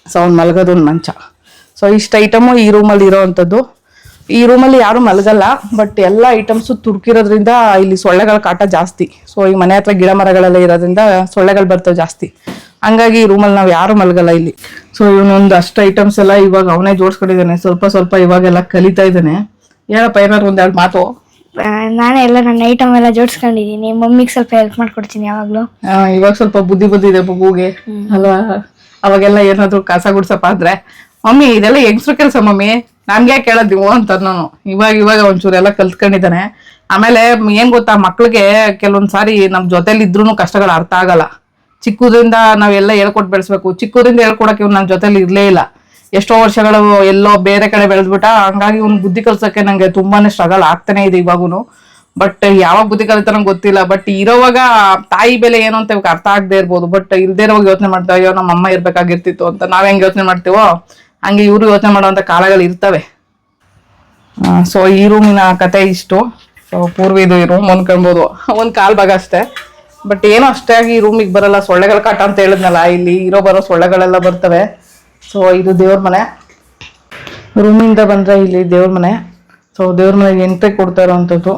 ಸೊ ಅವ್ನು ಮಲಗೋದು ಒಂದು ಮಂಚ. ಸೊ ಇಷ್ಟು ಐಟಮು ಈ ರೂಮಲ್ಲಿ ಇರೋ ಅಂಥದ್ದು. ಈ ರೂಮಲ್ಲಿ ಯಾರೂ ಮಲಗಲ್ಲ, ಬಟ್ ಎಲ್ಲ ಐಟಮ್ಸು ತುರ್ಕಿರೋದ್ರಿಂದ ಇಲ್ಲಿ ಸೊಳ್ಳೆಗಳ ಕಾಟ ಜಾಸ್ತಿ. ಸೊ ಈ ಮನೆ ಹತ್ರ ಗಿಡ ಮರಗಳೆಲ್ಲ ಇರೋದ್ರಿಂದ ಸೊಳ್ಳೆಗಳು ಬರ್ತವೆ ಜಾಸ್ತಿ. ಹಂಗಾಗಿ ಈ ರೂಮಲ್ಲಿ ನಾವು ಯಾರು ಮಲಗಲ್ಲ ಇಲ್ಲಿ. ಸೊ ಇವನೊಂದು ಅಷ್ಟು ಐಟಮ್ಸ್ ಎಲ್ಲ ಇವಾಗ ಅವನೇ ಜೋಡಿಸ್ಕೊಂಡಿದ್ದಾನೆ. ಸ್ವಲ್ಪ ಇವಾಗೆಲ್ಲ ಕಲಿತಾ ಇದ್ದಾನೆ. ಏನಪ್ಪ ಏನಾದ್ರು 1-2 ಮಾತು? ನಾನೇ ಎಲ್ಲ ನನ್ನ ಐಟಮ್ ಎಲ್ಲ ಜೋಡಿಸ್ಕೊಂಡಿದ್ದೀನಿ. ಮಮ್ಮಿಗೆ ಸ್ವಲ್ಪ ಹೆಲ್ಪ್ ಮಾಡ್ಕೊಡ್ತೀನಿ ಯಾವಾಗ್ಲೂ. ಇವಾಗ ಸ್ವಲ್ಪ ಬುದ್ಧಿ ಬಂದಿದೆ ಮಗುಗೆ ಅಲ್ವಾ. ಅವಾಗೆಲ್ಲ ಏನಾದ್ರು ಕಸ ಗುಡ್ಸಪ್ಪ ಅಂದ್ರೆ, ಮಮ್ಮಿ ಇದೆಲ್ಲ ಹೆಂಗ್ಸ್ರು ಕೆಲಸ ಮಮ್ಮಿ, ನನ್ಗೆ ಕೇಳೋದು ನೀವು ಅಂತ ನಾನು. ಇವಾಗ ಒಂಚೂರು ಎಲ್ಲ ಕಲ್ತ್ಕೊಂಡಿದ್ದಾನೆ. ಆಮೇಲೆ ಏನ್ ಗೊತ್ತಾ, ಮಕ್ಳಿಗೆ ಕೆಲವೊಂದ್ ಸಾರಿ ನಮ್ ಜೊತೆಲಿ ಇದ್ರೂ ಕಷ್ಟಗಳು ಅರ್ಥ ಆಗಲ್ಲ. ಚಿಕ್ಕದ್ರಿಂದ ನಾವೆಲ್ಲ ಹೇಳ್ಕೊಟ್ಟು ಬೆಳೆಸ್ಬೇಕು. ಚಿಕ್ಕದ್ರಿಂದ ಹೇಳ್ಕೊಡಕ್ಕೆ ಇವ್ನು ನನ್ನ ಜೊತೆಲಿ ಇರ್ಲೇ ಇಲ್ಲ. ಎಷ್ಟೋ ವರ್ಷಗಳು ಎಲ್ಲೋ ಬೇರೆ ಕಡೆ ಬೆಳೆದ್ಬಿಟ್ಟ. ಹಂಗಾಗಿ ಇವ್ನು ಬುದ್ಧಿ ಕಲ್ಸಕ್ಕೆ ನಂಗೆ ತುಂಬಾನೇ ಸ್ಟ್ರಗಲ್ ಆಗ್ತಾನೆ ಇದೆ ಇವಾಗೂನು. ಬಟ್ ಯಾವಾಗ ಬುದ್ಧಿ ಕಲಿತ ನಂಗೆ ಗೊತ್ತಿಲ್ಲ. ಬಟ್ ಇರೋವಾಗ ತಾಯಿ ಬೆಲೆ ಏನು ಅಂತ ಇವಾಗ ಅರ್ಥ ಆಗದೆ ಇರ್ಬೋದು. ಬಟ್ ಇಲ್ದೇ ಇರೋವಾಗ ಯೋಚನೆ ಮಾಡ್ತಾ, ಅಯ್ಯೋ ನಮ್ಮ ಅಮ್ಮ ಇರ್ಬೇಕಾಗಿರ್ತಿತ್ತು ಅಂತ ನಾವ್ ಹೆಂಗ್ ಯೋಚನೆ ಮಾಡ್ತೀವೋ ಹಂಗೆ ಇವ್ರು ಯೋಚನೆ ಮಾಡುವಂತ ಕಾಲಗಳು ಇರ್ತವೆ. ಸೊ ಈ ರೂಮಿನ ಕತೆ ಇಷ್ಟು. ಸೊ ಪೂರ್ವಿದು ಈ ರೂಮ್ ಅನ್ಕೊಳ್ಬೋದು, ಒಂದು ಕಾಲ್ ಭಾಗ ಅಷ್ಟೇ. ಬಟ್ ಏನೋ ಅಷ್ಟೇ ಆಗಿ ಈ ರೂಮಿಗೆ ಬರಲ್ಲ, ಸೊಳ್ಳೆಗಳ ಕಾಟ ಅಂತ ಹೇಳಿದ್ನಲ್ಲ, ಇಲ್ಲಿ ಬರೋ ಸೊಳ್ಳೆಗಳೆಲ್ಲ ಬರ್ತವೆ. ಸೊ ಇದು ದೇವ್ರ ಮನೆ, ರೂಮಿಂದ ಬಂದರೆ ಇಲ್ಲಿ ದೇವ್ರ ಮನೆ. ಸೊ ದೇವ್ರ ಮನೆಗೆ ಎಂಟ್ರಿ ಕೊಡ್ತಾ ಇರೋವಂಥದ್ದು.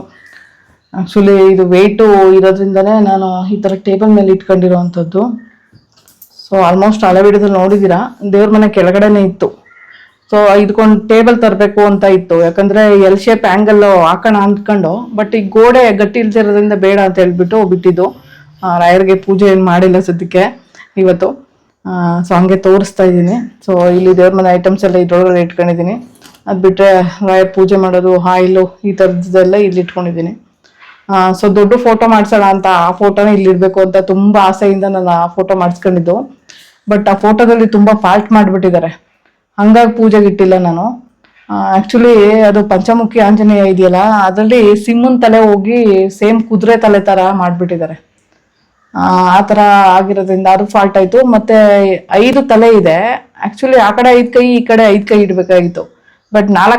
ಆ್ಯಕ್ಚುಲಿ ಇದು ವೆಯ್ಟು ಇರೋದ್ರಿಂದನೇ ನಾನು ಈ ಥರ ಟೇಬಲ್ ಮೇಲೆ ಇಟ್ಕೊಂಡಿರೋವಂಥದ್ದು. ಸೊ ಆಲ್ಮೋಸ್ಟ್ ಹಳೆ ವಿಡಿಯೋದಲ್ಲಿ ನೋಡಿದ್ದೀರಾ, ದೇವ್ರ ಮನೆ ಕೆಳಗಡೆನೇ ಇತ್ತು. ಸೊ ಇದಕ್ಕೊಂದು ಟೇಬಲ್ ತರಬೇಕು ಅಂತ ಇತ್ತು, ಯಾಕಂದರೆ ಎಲ್ ಶೇಪ್ ಆ್ಯಂಗಲ್ ಹಾಕೋಣ ಅಂದ್ಕೊಂಡು. ಬಟ್ ಈ ಗೋಡೆ ಗಟ್ಟಿ ಇಲ್ದಿರೋದ್ರಿಂದ ಬೇಡ ಅಂತ ಹೇಳ್ಬಿಟ್ಟು ಬಿಟ್ಟಿದ್ದು. ರಾಯರಿಗೆ ಪೂಜೆ ಏನು ಮಾಡಿಲ್ಲ ಸದ್ಯಕ್ಕೆ ಇವತ್ತು. ಸೊ ಹಂಗೆ ತೋರಿಸ್ತಾ ಇದ್ದೀನಿ. ಸೊ ಇಲ್ಲಿ ದೇವ್ರ ಮನೆ ಐಟಮ್ಸ್ ಎಲ್ಲ ಇದ್ರೊಳಗಡೆ ಇಟ್ಕೊಂಡಿದ್ದೀನಿ. ಅದು ಬಿಟ್ಟರೆ ರಾಯರ್ ಪೂಜೆ ಮಾಡೋದು, ಆಯಿಲು, ಈ ಥರದ್ದೆಲ್ಲ ಇಲ್ಲಿ ಇಟ್ಕೊಂಡಿದ್ದೀನಿ. ಸೊ ದೊಡ್ಡ ಫೋಟೋ ಮಾಡ್ಸೋಣ ಅಂತ ಆ ಫೋಟೋನ ಇಲ್ಲಿ ಇಡಬೇಕು ಅಂತ ತುಂಬ ಆಸೆಯಿಂದ ನಾನು ಆ ಫೋಟೋ ಮಾಡಿಸ್ಕೊಂಡಿದ್ದು. ಬಟ್ ಆ ಫೋಟೋದಲ್ಲಿ ತುಂಬ ಫಾಲ್ಟ್ ಮಾಡಿಬಿಟ್ಟಿದ್ದಾರೆ, ಹಂಗಾಗಿ ಪೂಜೆಗೆ ಇಟ್ಟಿಲ್ಲ ನಾನು. ಆ್ಯಕ್ಚುಲಿ ಅದು ಪಂಚಮುಖಿ ಆಂಜನೇಯ ಇದೆಯಲ್ಲ, ಅದರಲ್ಲಿ ಸಿಂಹನ ತಲೆ ಹೋಗಿ ಸೇಮ್ ಕುದುರೆ ತಲೆ ಥರ ಮಾಡಿಬಿಟ್ಟಿದ್ದಾರೆ. ಆ ಥರ ಆಗಿರೋದ್ರಿಂದ ಅದು ಫಾಲ್ಟ್ ಆಯಿತು. ಮತ್ತು 5 ತಲೆ ಇದೆ. ಆ್ಯಕ್ಚುಲಿ ಆ ಕಡೆ 5 ಕೈ, ಈ ಕಡೆ 5 ಕೈ ಇಡಬೇಕಾಗಿತ್ತು. ಬಟ್ 4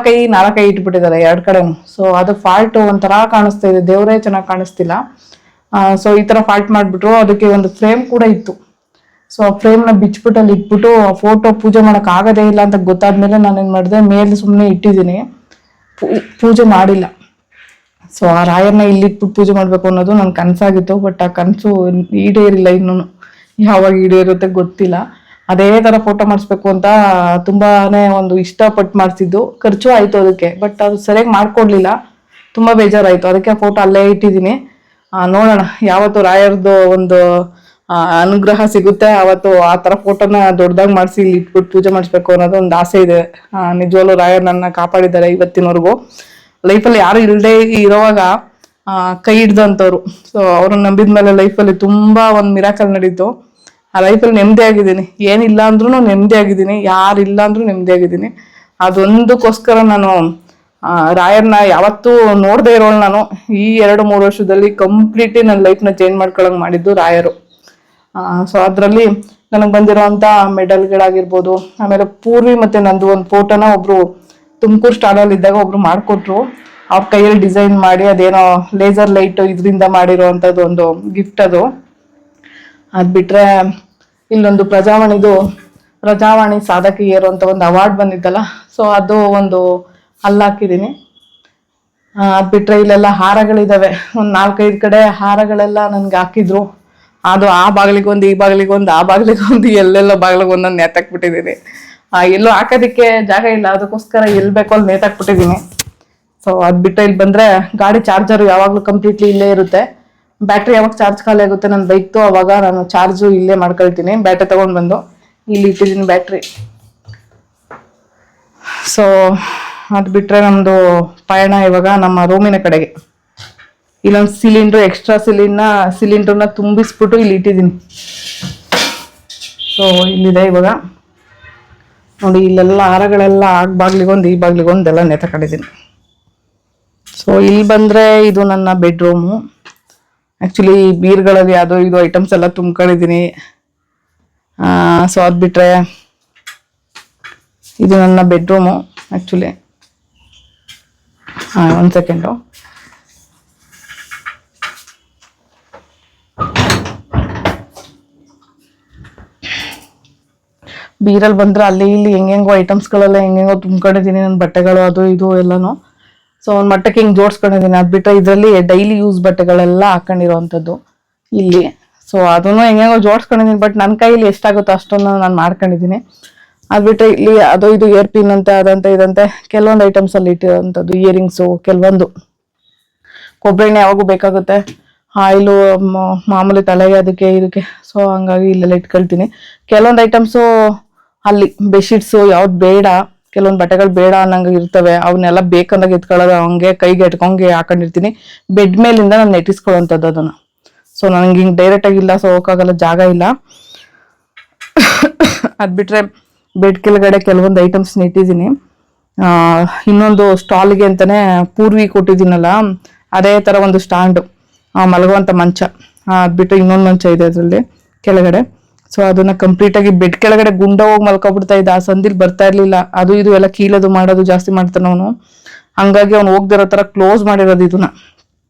ಕೈ ಇಟ್ಬಿಟ್ಟಿದ್ದಾರೆ 2 ಕಡೆನೂ. ಸೊ ಅದು ಫಾಲ್ಟು ಒಂಥರ ಕಾಣಿಸ್ತಾ ಇದೆ, ದೇವರೇ ಚೆನ್ನಾಗಿ ಕಾಣಿಸ್ತಿಲ್ಲ. ಸೊ ಈ ಥರ ಫಾಲ್ಟ್ ಮಾಡಿಬಿಟ್ರು. ಅದಕ್ಕೆ ಒಂದು ಫ್ರೇಮ್ ಕೂಡ ಇತ್ತು. ಸೊ ಆ ಫ್ರೇಮ್ನ ಬಿಚ್ಬಿಟ್ಟು ಅಲ್ಲಿ ಇಟ್ಬಿಟ್ಟು ಫೋಟೋ ಪೂಜೆ ಮಾಡೋಕೆ ಆಗೋದೇ ಇಲ್ಲ ಅಂತ ಗೊತ್ತಾದ್ಮೇಲೆ ನಾನೇನು ಮಾಡಿದೆ, ಮೇಲೆ ಸುಮ್ಮನೆ ಇಟ್ಟಿದ್ದೀನಿ, ಪೂಜೆ ಮಾಡಿಲ್ಲ. ಸೊ ಆ ರಾಯರ್ನ ಇಲ್ಲಿ ಇಟ್ಬಿಟ್ಟು ಪೂಜೆ ಮಾಡಬೇಕು ಅನ್ನೋದು ನನ್ನ ಕನಸಾಗಿತ್ತು. ಬಟ್ ಆ ಕನಸು ಈಡೇರಿಲ್ಲ, ಇನ್ನೂ ಯಾವಾಗ ಈಡೇರುತ್ತೆ ಗೊತ್ತಿಲ್ಲ. ಅದೇ ಥರ ಫೋಟೋ ಮಾಡಿಸ್ಬೇಕು ಅಂತ ತುಂಬಾನೇ ಒಂದು ಇಷ್ಟಪಟ್ಟು ಮಾಡಿಸಿದ್ದು. ಖರ್ಚು ಆಯಿತು ಅದಕ್ಕೆ, ಬಟ್ ಅದು ಸರಿಯಾಗಿ ಮಾಡ್ಕೊಡ್ಲಿಲ್ಲ, ತುಂಬ ಬೇಜಾರಾಯಿತು. ಅದಕ್ಕೆ ಆ ಫೋಟೋ ಅಲ್ಲೇ ಇಟ್ಟಿದ್ದೀನಿ. ನೋಡೋಣ ಯಾವತ್ತು ರಾಯರ್ದು ಒಂದು ಅನುಗ್ರಹ ಸಿಗುತ್ತೆ ಅವತ್ತು ಆ ಥರ ಫೋಟೋನ ದೊಡ್ಡದಾಗಿ ಮಾಡಿಸಿ ಇಲ್ಲಿ ಇಟ್ಬಿಟ್ಟು ಪೂಜೆ ಮಾಡಿಸ್ಬೇಕು ಅನ್ನೋದು ಒಂದು ಆಸೆ ಇದೆ. ನಿಜವಾಗ್ಲೂ ರಾಯರ್ ನನ್ನ ಕಾಪಾಡಿದ್ದಾರೆ ಇವತ್ತಿನವರೆಗೂ. ಲೈಫಲ್ಲಿ ಯಾರು ಇಲ್ಲದೆ ಇರೋವಾಗ ಕೈ ಹಿಡ್ದಂಥವ್ರು. ಸೊ ಅವ್ರನ್ನ ನಂಬಿದ ಮೇಲೆ ಲೈಫಲ್ಲಿ ತುಂಬ ಒಂದು ಮಿರಾಕಲ್ ನಡೀತು. ಆ ಲೈಫಲ್ಲಿ ನೆಮ್ಮದಿ ಆಗಿದ್ದೀನಿ, ಏನಿಲ್ಲ ಅಂದ್ರೂ ನೆಮ್ಮದಿ ಆಗಿದ್ದೀನಿ, ಯಾರಿಲ್ಲ ಅಂದ್ರೂ ನೆಮ್ಮದಿ ಆಗಿದ್ದೀನಿ. ಅದೊಂದಕ್ಕೋಸ್ಕರ ನಾನು ರಾಯರ್ನ ಯಾವತ್ತೂ ನೋಡದೆ ಇರೋಳು ನಾನು. ಈ 2-3 ವರ್ಷದಲ್ಲಿ ಕಂಪ್ಲೀಟ್ಲಿ ನನ್ನ ಲೈಫ್ನ ಚೇಂಜ್ ಮಾಡ್ಕೊಳಂಗೆ ಮಾಡಿದ್ದು ರಾಯರು. ಸೊ ಅದರಲ್ಲಿ ನನಗೆ ಬಂದಿರೋವಂಥ ಮೆಡಲ್ಗಳಾಗಿರ್ಬೋದು. ಆಮೇಲೆ ಪೂರ್ವಿ ಮತ್ತು ನಂದು ಒಂದು ಫೋಟೋನ ಒಬ್ಬರು ತುಮಕೂರು ಸ್ಟಾಲಲ್ಲಿ ಇದ್ದಾಗ ಒಬ್ರು ಮಾಡಿಕೊಟ್ರು. ಅವ್ರ ಕೈಯಲ್ಲಿ ಡಿಸೈನ್ ಮಾಡಿ ಅದೇನೋ ಲೇಸರ್ ಲೈಟು ಇದರಿಂದ ಮಾಡಿರೋ ಅಂಥದ್ದು ಒಂದು ಗಿಫ್ಟ್ ಅದು. ಅದು ಬಿಟ್ಟರೆ ಇಲ್ಲೊಂದು ಪ್ರಜಾವಾಣಿ ಸಾಧಕಿಯರು ಅಂತ ಒಂದು ಅವಾರ್ಡ್ ಬಂದಿತ್ತಲ್ಲ, ಸೊ ಅದು ಒಂದು ಹಾಕಿದ್ದೀನಿ. ಅದು ಬಿಟ್ಟರೆ ಇಲ್ಲೆಲ್ಲ ಹಾರಗಳಿದ್ದಾವೆ, ಒಂದು 4-5 ಕಡೆ ಹಾರಗಳೆಲ್ಲ ನನಗೆ ಹಾಕಿದ್ರು. ಅದು ಆ ಬಾಗಿಲಿಗೊಂದು, ಈ ಬಾಗಿಲಿಗೊಂದು, ಆ ಬಾಗಿಲಿಗೊಂದು, ಎಲ್ಲೆಲ್ಲ ಬಾಗಿಲಿಗೊಂದು ನೇತಾಕ್ಬಿಟ್ಟಿದ್ದೀನಿ. ಎಲ್ಲೂ ಹಾಕೋದಕ್ಕೆ ಜಾಗ ಇಲ್ಲ, ಅದಕ್ಕೋಸ್ಕರ ಎಲ್ಲಿ ಬೇಕೋ ಅಲ್ಲಿ ನೇತಾಕ್ಬಿಟ್ಟಿದ್ದೀನಿ. ಸೊ ಅದು ಬಿಟ್ಟರೆ ಇಲ್ಲಿ ಬಂದರೆ ಗಾಡಿ ಚಾರ್ಜರು ಯಾವಾಗಲೂ ಕಂಪ್ಲೀಟ್ಲಿ ಇಲ್ಲೇ ಇರುತ್ತೆ. ಬ್ಯಾಟ್ರಿ ಯಾವಾಗ ಚಾರ್ಜ್ ಖಾಲಿ ಆಗುತ್ತೆ ನನ್ನ ಬೈಕ್ತು, ಅವಾಗ ನಾನು ಚಾರ್ಜು ಇಲ್ಲೇ ಮಾಡ್ಕೊಳ್ತೀನಿ. ಬ್ಯಾಟ್ರಿ ತೊಗೊಂಡು ಬಂದು ಇಲ್ಲಿ ಇಟ್ಟಿದ್ದೀನಿ ಬ್ಯಾಟ್ರಿ. ಸೊ ಅದು ಬಿಟ್ಟರೆ ನಮ್ಮದು ಪಯಣ ಇವಾಗ ನಮ್ಮ ರೂಮಿನ ಕಡೆಗೆ. ಇಲ್ಲೊಂದು ಎಕ್ಸ್ಟ್ರಾ ಸಿಲಿಂಡ್ರನ್ನ ತುಂಬಿಸ್ಬಿಟ್ಟು ಇಲ್ಲಿ ಇಟ್ಟಿದ್ದೀನಿ. ಸೊ ಇಲ್ಲಿದೆ ಇವಾಗ ನೋಡಿ, ಇಲ್ಲೆಲ್ಲ ಹಾರಗಳೆಲ್ಲ ಬಾಗ್ಲಿಗೊಂದು, ಈ ಬಾಗ್ಲಿಗೊಂದು ಎಲ್ಲ ನೇತಾಕೊಂಡಿದ್ದೀನಿ. ಸೊ ಇಲ್ಲಿ ಬಂದರೆ ಇದು ನನ್ನ ಬೆಡ್ರೂಮು. ಆ್ಯಕ್ಚುಲಿ ಬೀರ್ಗಳಲ್ಲಿ ಅದು ಇದು ಐಟಮ್ಸ್ ಎಲ್ಲ ತುಂಬ್ಕೊಂಡಿದ್ದೀನಿ. ಸೊ ಅದು ಬಿಟ್ಟರೆ ಇದು ನನ್ನ ಬೆಡ್ರೂಮು ಆ್ಯಕ್ಚುಲಿ. ಒಂದು ಸೆಕೆಂಡು. ಬೀರಲ್ಲಿ ಬಂದರೆ ಅಲ್ಲಿ ಇಲ್ಲಿ ಹೆಂಗೆಂಗೋ ಐಟಮ್ಸ್ಗಳೆಲ್ಲ ಹೆಂಗೆಂಗೋ ತುಂಬ್ಕೊಂಡಿದ್ದೀನಿ, ನನ್ನ ಬಟ್ಟೆಗಳು ಅದು ಇದು ಎಲ್ಲನೂ. ಸೊ ಒಂದು ಮಟ್ಟಕ್ಕೆ ಹಿಂಗೆ ಜೋಡಿಸ್ಕೊಂಡಿದ್ದೀನಿ. ಅದು ಬಿಟ್ಟರೆ ಇದರಲ್ಲಿ ಡೈಲಿ ಯೂಸ್ ಬಟ್ಟೆಗಳೆಲ್ಲ ಹಾಕೊಂಡಿರೋವಂಥದ್ದು ಇಲ್ಲಿ. ಸೊ ಅದನ್ನು ಹೆಂಗೆಂಗೋ ಜೋಡಿಸ್ಕೊಂಡಿದ್ದೀನಿ, ಬಟ್ ನನ್ನ ಕೈಯಲ್ಲಿ ಎಷ್ಟಾಗುತ್ತೋ ಅಷ್ಟೊಂದು ನಾನು ಮಾಡ್ಕೊಂಡಿದ್ದೀನಿ. ಅದು ಬಿಟ್ಟರೆ ಇಲ್ಲಿ ಅದು ಇದು ಇಯರ್ ಪಿನ್ ಅಂತೆ, ಅದಂತೆ ಇದಂತೆ ಕೆಲವೊಂದು ಐಟಮ್ಸಲ್ಲಿ ಇಟ್ಟಿರೋವಂಥದ್ದು, ಇಯರಿಂಗ್ಸು, ಕೆಲವೊಂದು ಕೊಬ್ಬರಿ ಎಣ್ಣೆ ಯಾವಾಗೂ ಬೇಕಾಗುತ್ತೆ, ಆಯಿಲು ಮಾಮೂಲಿ ತಲೆಗೆ ಅದಕ್ಕೆ ಇದಕ್ಕೆ. ಸೊ ಹಂಗಾಗಿ ಇಲ್ಲೆಲ್ಲ ಇಟ್ಕೊಳ್ತೀನಿ. ಕೆಲವೊಂದು ಐಟಮ್ಸು ಅಲ್ಲಿ ಬೆಡ್ಶೀಟ್ಸು ಯಾವ್ದು ಬೇಡ, ಕೆಲವೊಂದು ಬಟ್ಟೆಗಳು ಬೇಡ ಅನ್ನಂಗೆ ಇರ್ತವೆ, ಅವನ್ನೆಲ್ಲ ಬೇಕಂದಾಗ ಎತ್ಕೊಳ್ಳೋದು, ಹಂಗೆ ಕೈಗೆ ಎಟ್ಕೊಂಗೆ ಹಾಕೊಂಡಿರ್ತೀನಿ. ಬೆಡ್ ಮೇಲಿಂದ ನಾನು ನೆಟ್ಟಿಸ್ಕೊಳ್ಳೋವಂಥದ್ದು ಅದನ್ನು. ಸೊ ನನಗೆ ಹಿಂಗೆ ಡೈರೆಕ್ಟಾಗಿ ಇಲ್ಲ, ಸೊ ಹೋಗೋಕ್ಕಾಗಲ್ಲ, ಜಾಗ ಇಲ್ಲ. ಅದು ಬಿಟ್ಟರೆ ಬೆಡ್ ಕೆಳಗಡೆ ಕೆಲವೊಂದು ಐಟಮ್ಸ್ ಇಟ್ಟಿದ್ದೀನಿ. ಇನ್ನೊಂದು ಸ್ಟಾಲ್ಗೆ ಅಂತಲೇ ಪೂರ್ವಿ ಕೊಟ್ಟಿದ್ದೀನಲ್ಲ, ಅದೇ ಥರ ಒಂದು ಸ್ಟ್ಯಾಂಡು, ಮಲಗುವಂಥ ಮಂಚ. ಅದು ಬಿಟ್ಟು ಇನ್ನೊಂದು ಮಂಚ ಇದೆ ಅದರಲ್ಲಿ ಕೆಳಗಡೆ. ಸೊ ಅದನ್ನು ಕಂಪ್ಲೀಟಾಗಿ ಬೆಡ್ ಕೆಳಗಡೆ ಗುಂಡ ಹೋಗಿ ಮಲ್ಕೊಬಿಡ್ತಾ ಇದ್ದ. ಆ ಸಂದಿಲ್ ಬರ್ತಾ ಇರಲಿಲ್ಲ, ಅದು ಇದು ಎಲ್ಲ ಕೀಳೋದು ಮಾಡೋದು ಜಾಸ್ತಿ ಮಾಡ್ತಾನೆ ಅವನು. ಹಂಗಾಗಿ ಅವ್ನು ಹೋಗ್ದಿರೋ ಥರ ಕ್ಲೋಸ್ ಮಾಡಿರೋದು ಇದನ್ನ.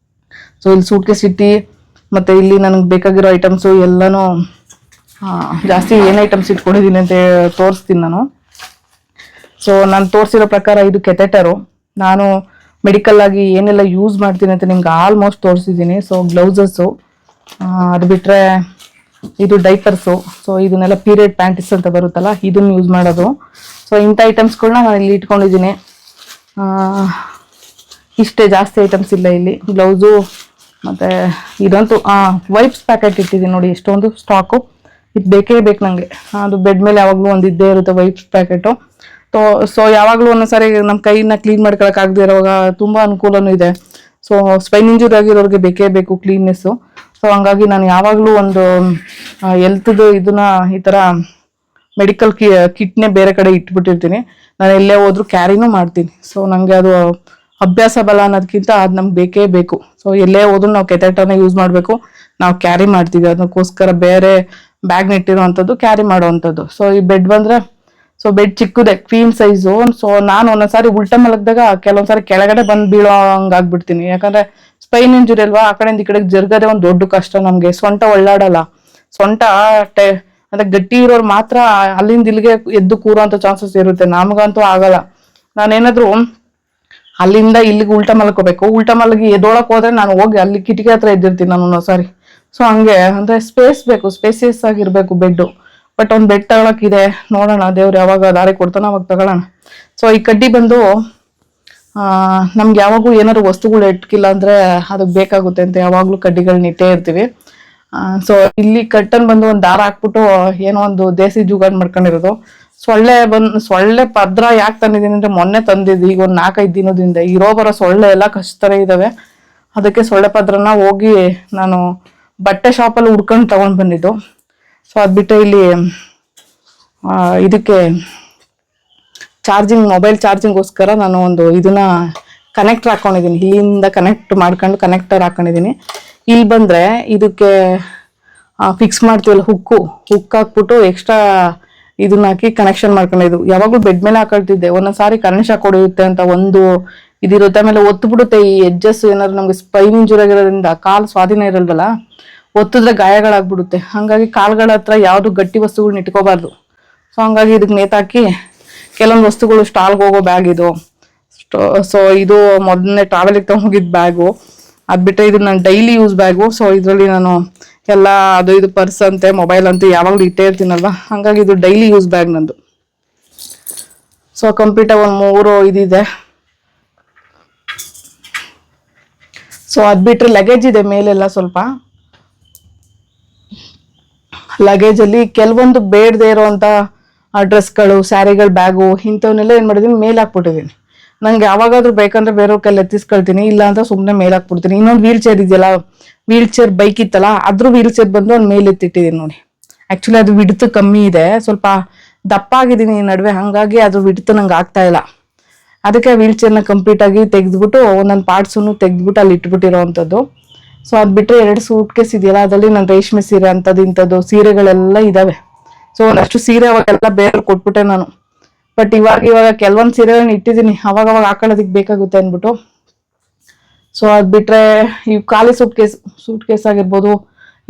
ಸೊ ಇಲ್ಲಿ ಸೂಟ್ ಕೇಸ್ ಇಟ್ಟು ಮತ್ತೆ ಇಲ್ಲಿ ನನಗೆ ಬೇಕಾಗಿರೋ ಐಟಮ್ಸು ಎಲ್ಲನೂ ಜಾಸ್ತಿ ಏನು ಐಟಮ್ಸ್ ಇಟ್ಕೊಂಡಿದ್ದೀನಿ ಅಂತ ತೋರಿಸ್ತೀನಿ ನಾನು. ಸೊ ನಾನು ತೋರಿಸಿರೋ ಪ್ರಕಾರ ಇದು ಕೆಥೆಟರು. ನಾನು ಮೆಡಿಕಲ್ ಆಗಿ ಏನೆಲ್ಲ ಯೂಸ್ ಮಾಡ್ತೀನಿ ಅಂತ ನಿಮ್ಗೆ ಆಲ್ಮೋಸ್ಟ್ ತೋರಿಸಿದ್ದೀನಿ. ಸೊ ಗ್ಲೌಸಸ್ಸು, ಅದು ಬಿಟ್ಟರೆ ಇದು ಡೈಪರ್ಸು. ಸೊ ಇದನ್ನೆಲ್ಲ ಪೀರಿಯಡ್ ಪ್ಯಾಂಟಿಸ್ ಅಂತ ಬರುತ್ತಲ್ಲ, ಇದನ್ನು ಯೂಸ್ ಮಾಡೋದು. ಸೊ ಇಂಥ ಐಟಮ್ಸ್ಗಳನ್ನ ನಾನು ಇಲ್ಲಿ ಇಟ್ಕೊಂಡಿದ್ದೀನಿ. ಇಷ್ಟೇ, ಜಾಸ್ತಿ ಐಟಮ್ಸ್ ಇಲ್ಲ ಇಲ್ಲಿ. ಗ್ಲೌಸು ಮತ್ತು ಇದಂತೂ ವೈಪ್ಸ್ ಪ್ಯಾಕೆಟ್ ಇಟ್ಟಿದ್ದೀನಿ ನೋಡಿ, ಎಷ್ಟೊಂದು ಸ್ಟಾಕು. ಇದು ಬೇಕೇ ಬೇಕು ನನಗೆ. ಅದು ಬೆಡ್ ಮೇಲೆ ಯಾವಾಗಲೂ ಒಂದು ಇದ್ದೇ ಇರುತ್ತೆ ವೈಪ್ಸ್ ಪ್ಯಾಕೆಟು. ಸೊ ಯಾವಾಗಲೂ ಒಂದೊಂದ್ಸಾರಿ ನಮ್ಮ ಕೈನ ಕ್ಲೀನ್ ಮಾಡ್ಕೊಳಕ್ಕಾಗದೇ ಇರೋವಾಗ ತುಂಬ ಅನುಕೂಲನೂ ಇದೆ. ಸೊ ಸ್ಪೈನ್ ಇಂಜುರಿ ಆಗಿರೋರಿಗೆ ಬೇಕೇ ಬೇಕು ಕ್ಲೀನ್ನೆಸ್ಸು. ಸೊ ಹಂಗಾಗಿ ನಾನು ಯಾವಾಗಲೂ ಒಂದು ಹೆಲ್ತ್ದು ಇದನ್ನ ಈ ಥರ ಮೆಡಿಕಲ್ ಕಿಟ್ನೇ ಬೇರೆ ಕಡೆ ಇಟ್ಬಿಟ್ಟಿರ್ತೀನಿ. ನಾನು ಎಲ್ಲೇ ಹೋದ್ರೂ ಕ್ಯಾರಿನೂ ಮಾಡ್ತೀನಿ. ಸೊ ನನಗೆ ಅದು ಅಭ್ಯಾಸ ಬಲ ಅನ್ನೋದಕ್ಕಿಂತ ಅದು ನಮ್ಗೆ ಬೇಕೇ ಬೇಕು. ಸೊ ಎಲ್ಲೇ ಹೋದ್ರೂ ನಾವು ಕೆಥೆಟರ್ನ ಯೂಸ್ ಮಾಡಬೇಕು, ನಾವು ಕ್ಯಾರಿ ಮಾಡ್ತೀವಿ. ಅದಕ್ಕೋಸ್ಕರ ಬೇರೆ ಬ್ಯಾಗ್ನ ಇಟ್ಟಿರೋವಂಥದ್ದು ಕ್ಯಾರಿ ಮಾಡೋವಂಥದ್ದು. ಸೊ ಈ ಬೆಡ್ ಬಂದರೆ, ಸೊ ಬೆಡ್ ಚಿಕ್ಕದೆ, ಕ್ವೀನ್ ಸೈಜು. ಸೊ ನಾನು ಒಂದೊಂದ್ಸಾರಿ ಉಲ್ಟಾ ಮಲಗಿದಾಗ ಕೆಲವೊಂದ್ಸಾರಿ ಕೆಳಗಡೆ ಬಂದು ಬೀಳೋ ಹಂಗಾಗ್ಬಿಡ್ತೀನಿ. ಯಾಕಂದ್ರೆ ಸ್ಪೈನ್ ಇಂಜುರಿ ಅಲ್ವಾ, ಆ ಕಡೆಯಿಂದ ಈ ಕಡೆಗೆ ಜರುಗದೆ ಒಂದು ದೊಡ್ಡ ಕಷ್ಟ ನಮಗೆ. ಸೊಂಟ ಒಳ್ಳಾಡಲ್ಲ. ಸೊಂಟ ಅಂದ್ರೆ ಗಟ್ಟಿ ಇರೋರು ಮಾತ್ರ ಅಲ್ಲಿಂದ ಇಲ್ಲಿಗೆ ಎದ್ದು ಕೂರುವಂತ ಚಾನ್ಸಸ್ ಇರುತ್ತೆ. ನಮಗಂತೂ ಆಗಲ್ಲ. ನಾನೇನಾದ್ರು ಅಲ್ಲಿಂದ ಇಲ್ಲಿಗೆ ಉಲ್ಟಾ ಮಲ್ಕೋಬೇಕು. ಉಲ್ಟಾ ಮಲಗಿ ಎದೊಳಕ್ ಹೋದ್ರೆ ನಾನು ಹೋಗಿ ಅಲ್ಲಿ ಕಿಟಕಿ ಹತ್ರ ಎದ್ದಿರ್ತೀನಿ ನಾನು ಒಂದೊಂದ್ಸಾರಿ. ಸೊ ಹಂಗೆ ಅಂದ್ರೆ ಸ್ಪೇಸ್ ಬೇಕು, ಸ್ಪೇಸಿಯಸ್ ಆಗಿರ್ಬೇಕು ಬೆಡ್ಡು. ಬಟ್ ಒಂದು ಬೆಡ್ ತಗೊಳಕ್ಕಿದೆ, ನೋಡೋಣ ದೇವ್ರು ಯಾವಾಗ ದಾರಿ ಕೊಡ್ತಾನೋ ಅವಾಗ ತಗೊಳ್ಳೋಣ. ಸೊ ಈ ಕಡ್ಡಿ ಬಂದು ನಮ್ಗೆ ಯಾವಾಗೂ ಏನಾದ್ರು ವಸ್ತುಗಳು ಇಟ್ಕಿಲ್ಲ ಅಂದ್ರೆ ಅದಕ್ಕೆ ಬೇಕಾಗುತ್ತೆ ಅಂತ ಯಾವಾಗ್ಲೂ ಕಡ್ಡಿಗಳನ್ನ ಇಟ್ಟೇ ಇರ್ತೀವಿ. ಸೊ ಇಲ್ಲಿ ಕಟ್ಟನ್ ಬಂದು ಒಂದು ದಾರ ಹಾಕ್ಬಿಟ್ಟು ಏನೋ ಒಂದು ದೇಸಿ ಜುಗಾಡ್ ಮಾಡ್ಕೊಂಡಿರೋದು. ಸೊಳ್ಳೆ ಪದ್ರ ಯಾಕೆ ತಂದಿದ್ದೀನಿ ಅಂದ್ರೆ ಮೊನ್ನೆ ತಂದಿದ್ದು, ಈಗ ಒಂದು 4-5 ದಿನದಿಂದ ಇರೋ ಬರೋ ಸೊಳ್ಳೆ ಎಲ್ಲ ಕಚ್ತಾರೆ ಇದಾವೆ. ಅದಕ್ಕೆ ಸೊಳ್ಳೆ ಪದ್ರನ ಹೋಗಿ ನಾನು ಬಟ್ಟೆ ಶಾಪಲ್ಲಿ ಹುಡ್ಕೊಂಡು ತಗೊಂಡ್ ಬಂದಿದ್ದು. ಸೊ ಅದು ಬಿಟ್ಟು ಇಲ್ಲಿ ಇದಕ್ಕೆ ಮೊಬೈಲ್ ಚಾರ್ಜಿಂಗ್ಗೋಸ್ಕರ ನಾನು ಒಂದು ಇದನ್ನ ಕನೆಕ್ಟರ್ ಹಾಕೊಂಡಿದ್ದೀನಿ. ಇಲ್ಲಿಂದ ಕನೆಕ್ಟ್ ಮಾಡ್ಕೊಂಡು ಕನೆಕ್ಟರ್ ಹಾಕೊಂಡಿದ್ದೀನಿ. ಇಲ್ಲಿ ಬಂದ್ರೆ ಇದಕ್ಕೆ ಫಿಕ್ಸ್ ಮಾಡ್ತೀವಲ್ಲ ಹುಕ್ ಹಾಕ್ಬಿಟ್ಟು ಎಕ್ಸ್ಟ್ರಾ ಇದನ್ನ ಹಾಕಿ ಕನೆಕ್ಷನ್ ಮಾಡ್ಕೊಂಡಿದ್ದು. ಯಾವಾಗಲೂ ಬೆಡ್ ಮೇಲೆ ಹಾಕೊಳ್ತಿದ್ದೆ. ಒಂದೊಂದ್ಸಾರಿ ಕರೆಂಟ್ ಶಾಕ್ ಹೊಡೆಯುತ್ತೆ ಅಂತ ಒಂದು ಇದಿರುತ್ತೆ. ಆಮೇಲೆ ಒತ್ತು ಬಿಡುತ್ತೆ ಈ ಎಡ್ಜಸ್. ಏನಾದ್ರು ನಮ್ಗೆ ಸ್ಪೈನ್ ಇಂಜುರಿ ಆಗಿರೋದ್ರಿಂದ ಕಾಲು ಸ್ವಾಧೀನ ಇರಲ್ವಲ್ಲ, ಒತ್ತಿದ್ರೆ ಗಾಯಗಳಾಗ್ಬಿಡುತ್ತೆ. ಹಂಗಾಗಿ ಕಾಲ್ಗಳ ಹತ್ರ ಯಾವ್ದು ಗಟ್ಟಿ ವಸ್ತುಗಳನ್ನ ಇಟ್ಕೋಬಾರ್ದು. ಸೊ ಹಂಗಾಗಿ ಇದಕ್ಕೆ ನೇತಾಕಿ ಕೆಲವೊಂದು ವಸ್ತುಗಳು ಸ್ಟಾಲ್ಗೆ ಹೋಗೋ ಬ್ಯಾಗ್ ಇದು. ಸೊ ಇದು ಮೊದಲನೇ ಟ್ರಾವೆಲಿಗೆ ತಗೊಂಡೋಗಿದ್ದ ಬ್ಯಾಗು. ಅದು ಬಿಟ್ಟರೆ ಇದು ನನ್ನ ಡೈಲಿ ಯೂಸ್ ಬ್ಯಾಗು. ಸೊ ಇದರಲ್ಲಿ ನಾನು ಎಲ್ಲ ಅದು ಇದು ಪರ್ಸ್ ಅಂತೆ ಮೊಬೈಲ್ ಅಂತೂ ಯಾವಾಗಲೂ ಇಟ್ಟೇ ಇರ್ತೀನಲ್ವ, ಹಂಗಾಗಿ ಇದು ಡೈಲಿ ಯೂಸ್ ಬ್ಯಾಗ್ ನಂದು. ಸೊ ಕಂಪ್ಲೀಟಾಗಿ ಒಂದು 3 ಇದಿದೆ. ಸೊ ಅದು ಬಿಟ್ಟರೆ ಲಗೇಜ್ ಇದೆ ಮೇಲೆಲ್ಲ. ಸ್ವಲ್ಪ ಲಗೇಜಲ್ಲಿ ಕೆಲವೊಂದು ಬೇಡದೇ ಇರೋವಂಥ ಡ್ರೆಸ್ಗಳು, ಸ್ಯಾರಿಗಳು, ಬ್ಯಾಗು ಇಂಥವನ್ನೆಲ್ಲ ಏನು ಮಾಡಿದ್ದೀನಿ ಮೇಲೆ ಹಾಕ್ಬಿಟ್ಟಿದ್ದೀನಿ. ನಂಗೆ ಯಾವಾಗಾದ್ರೂ ಬೇಕಂದ್ರೆ ಬೇರೆಯವ್ರ ಕೈಲಿ ಎತ್ತಿಸ್ಕೊಳ್ತೀನಿ, ಇಲ್ಲ ಅಂತ ಸುಮ್ಮನೆ ಮೇಲೆ ಹಾಕ್ಬಿಡ್ತೀನಿ. ಇನ್ನೊಂದು ವೀಲ್ ಚೇರ್ ಇದೆಯಲ್ಲ, ವೀಲ್ ಚೇರ್ ಬೈಕ್ ಇತ್ತಲ್ಲ, ಅದ್ರ ವೀಲ್ ಚೇರ್ ಬಂದು ಒಂದು ಮೇಲೆ ಎತ್ತಿಟ್ಟಿದ್ದೀನಿ ನೋಡಿ. ಆ್ಯಕ್ಚುಲಿ ಅದು ವಿಡ್ತ್ ಕಮ್ಮಿ ಇದೆ, ಸ್ವಲ್ಪ ದಪ್ಪ ಆಗಿದ್ದೀನಿ ಈ ನಡುವೆ, ಹಾಗಾಗಿ ಅದು ವಿಡ್ತ್ ನಂಗೆ ಆಗ್ತಾ ಇಲ್ಲ. ಅದಕ್ಕೆ ವೀಲ್ ಚೇರ್ನ ಕಂಪ್ಲೀಟಾಗಿ ತೆಗೆದ್ಬಿಟ್ಟು ಒಂದೊಂದು ಪಾರ್ಟ್ಸನ್ನು ತೆಗೆದ್ಬಿಟ್ಟು ಅಲ್ಲಿ ಇಟ್ಬಿಟ್ಟಿರೋವಂಥದ್ದು. ಸೊ ಅದು ಬಿಟ್ಟರೆ 2 ಸೂಟ್ ಕೇಸ್ ಇದೆಯಲ್ಲ, ಅದರಲ್ಲಿ ನಾನು ರೇಷ್ಮೆ ಸೀರೆ ಅಂಥದ್ದು ಇಂಥದ್ದು ಸೀರೆಗಳೆಲ್ಲ ಇದ್ದಾವೆ. ಸೊ ಒಂದಷ್ಟು ಸೀರೆ ಅವಾಗೆಲ್ಲ ಬೇರೆ ಕೊಟ್ಬಿಟ್ಟೆ ನಾನು. ಬಟ್ ಇವಾಗ ಕೆಲವೊಂದು ಸೀರೆಗಳನ್ನ ಇಟ್ಟಿದ್ದೀನಿ, ಅವಾಗ ಹಾಕೊಳ್ಳೋದಕ್ಕೆ ಬೇಕಾಗುತ್ತೆ ಅಂದ್ಬಿಟ್ಟು. ಸೊ ಅದು ಬಿಟ್ಟರೆ ಈ ಖಾಲಿ ಸೂಟ್ ಕೇಸ್ ಆಗಿರ್ಬೋದು,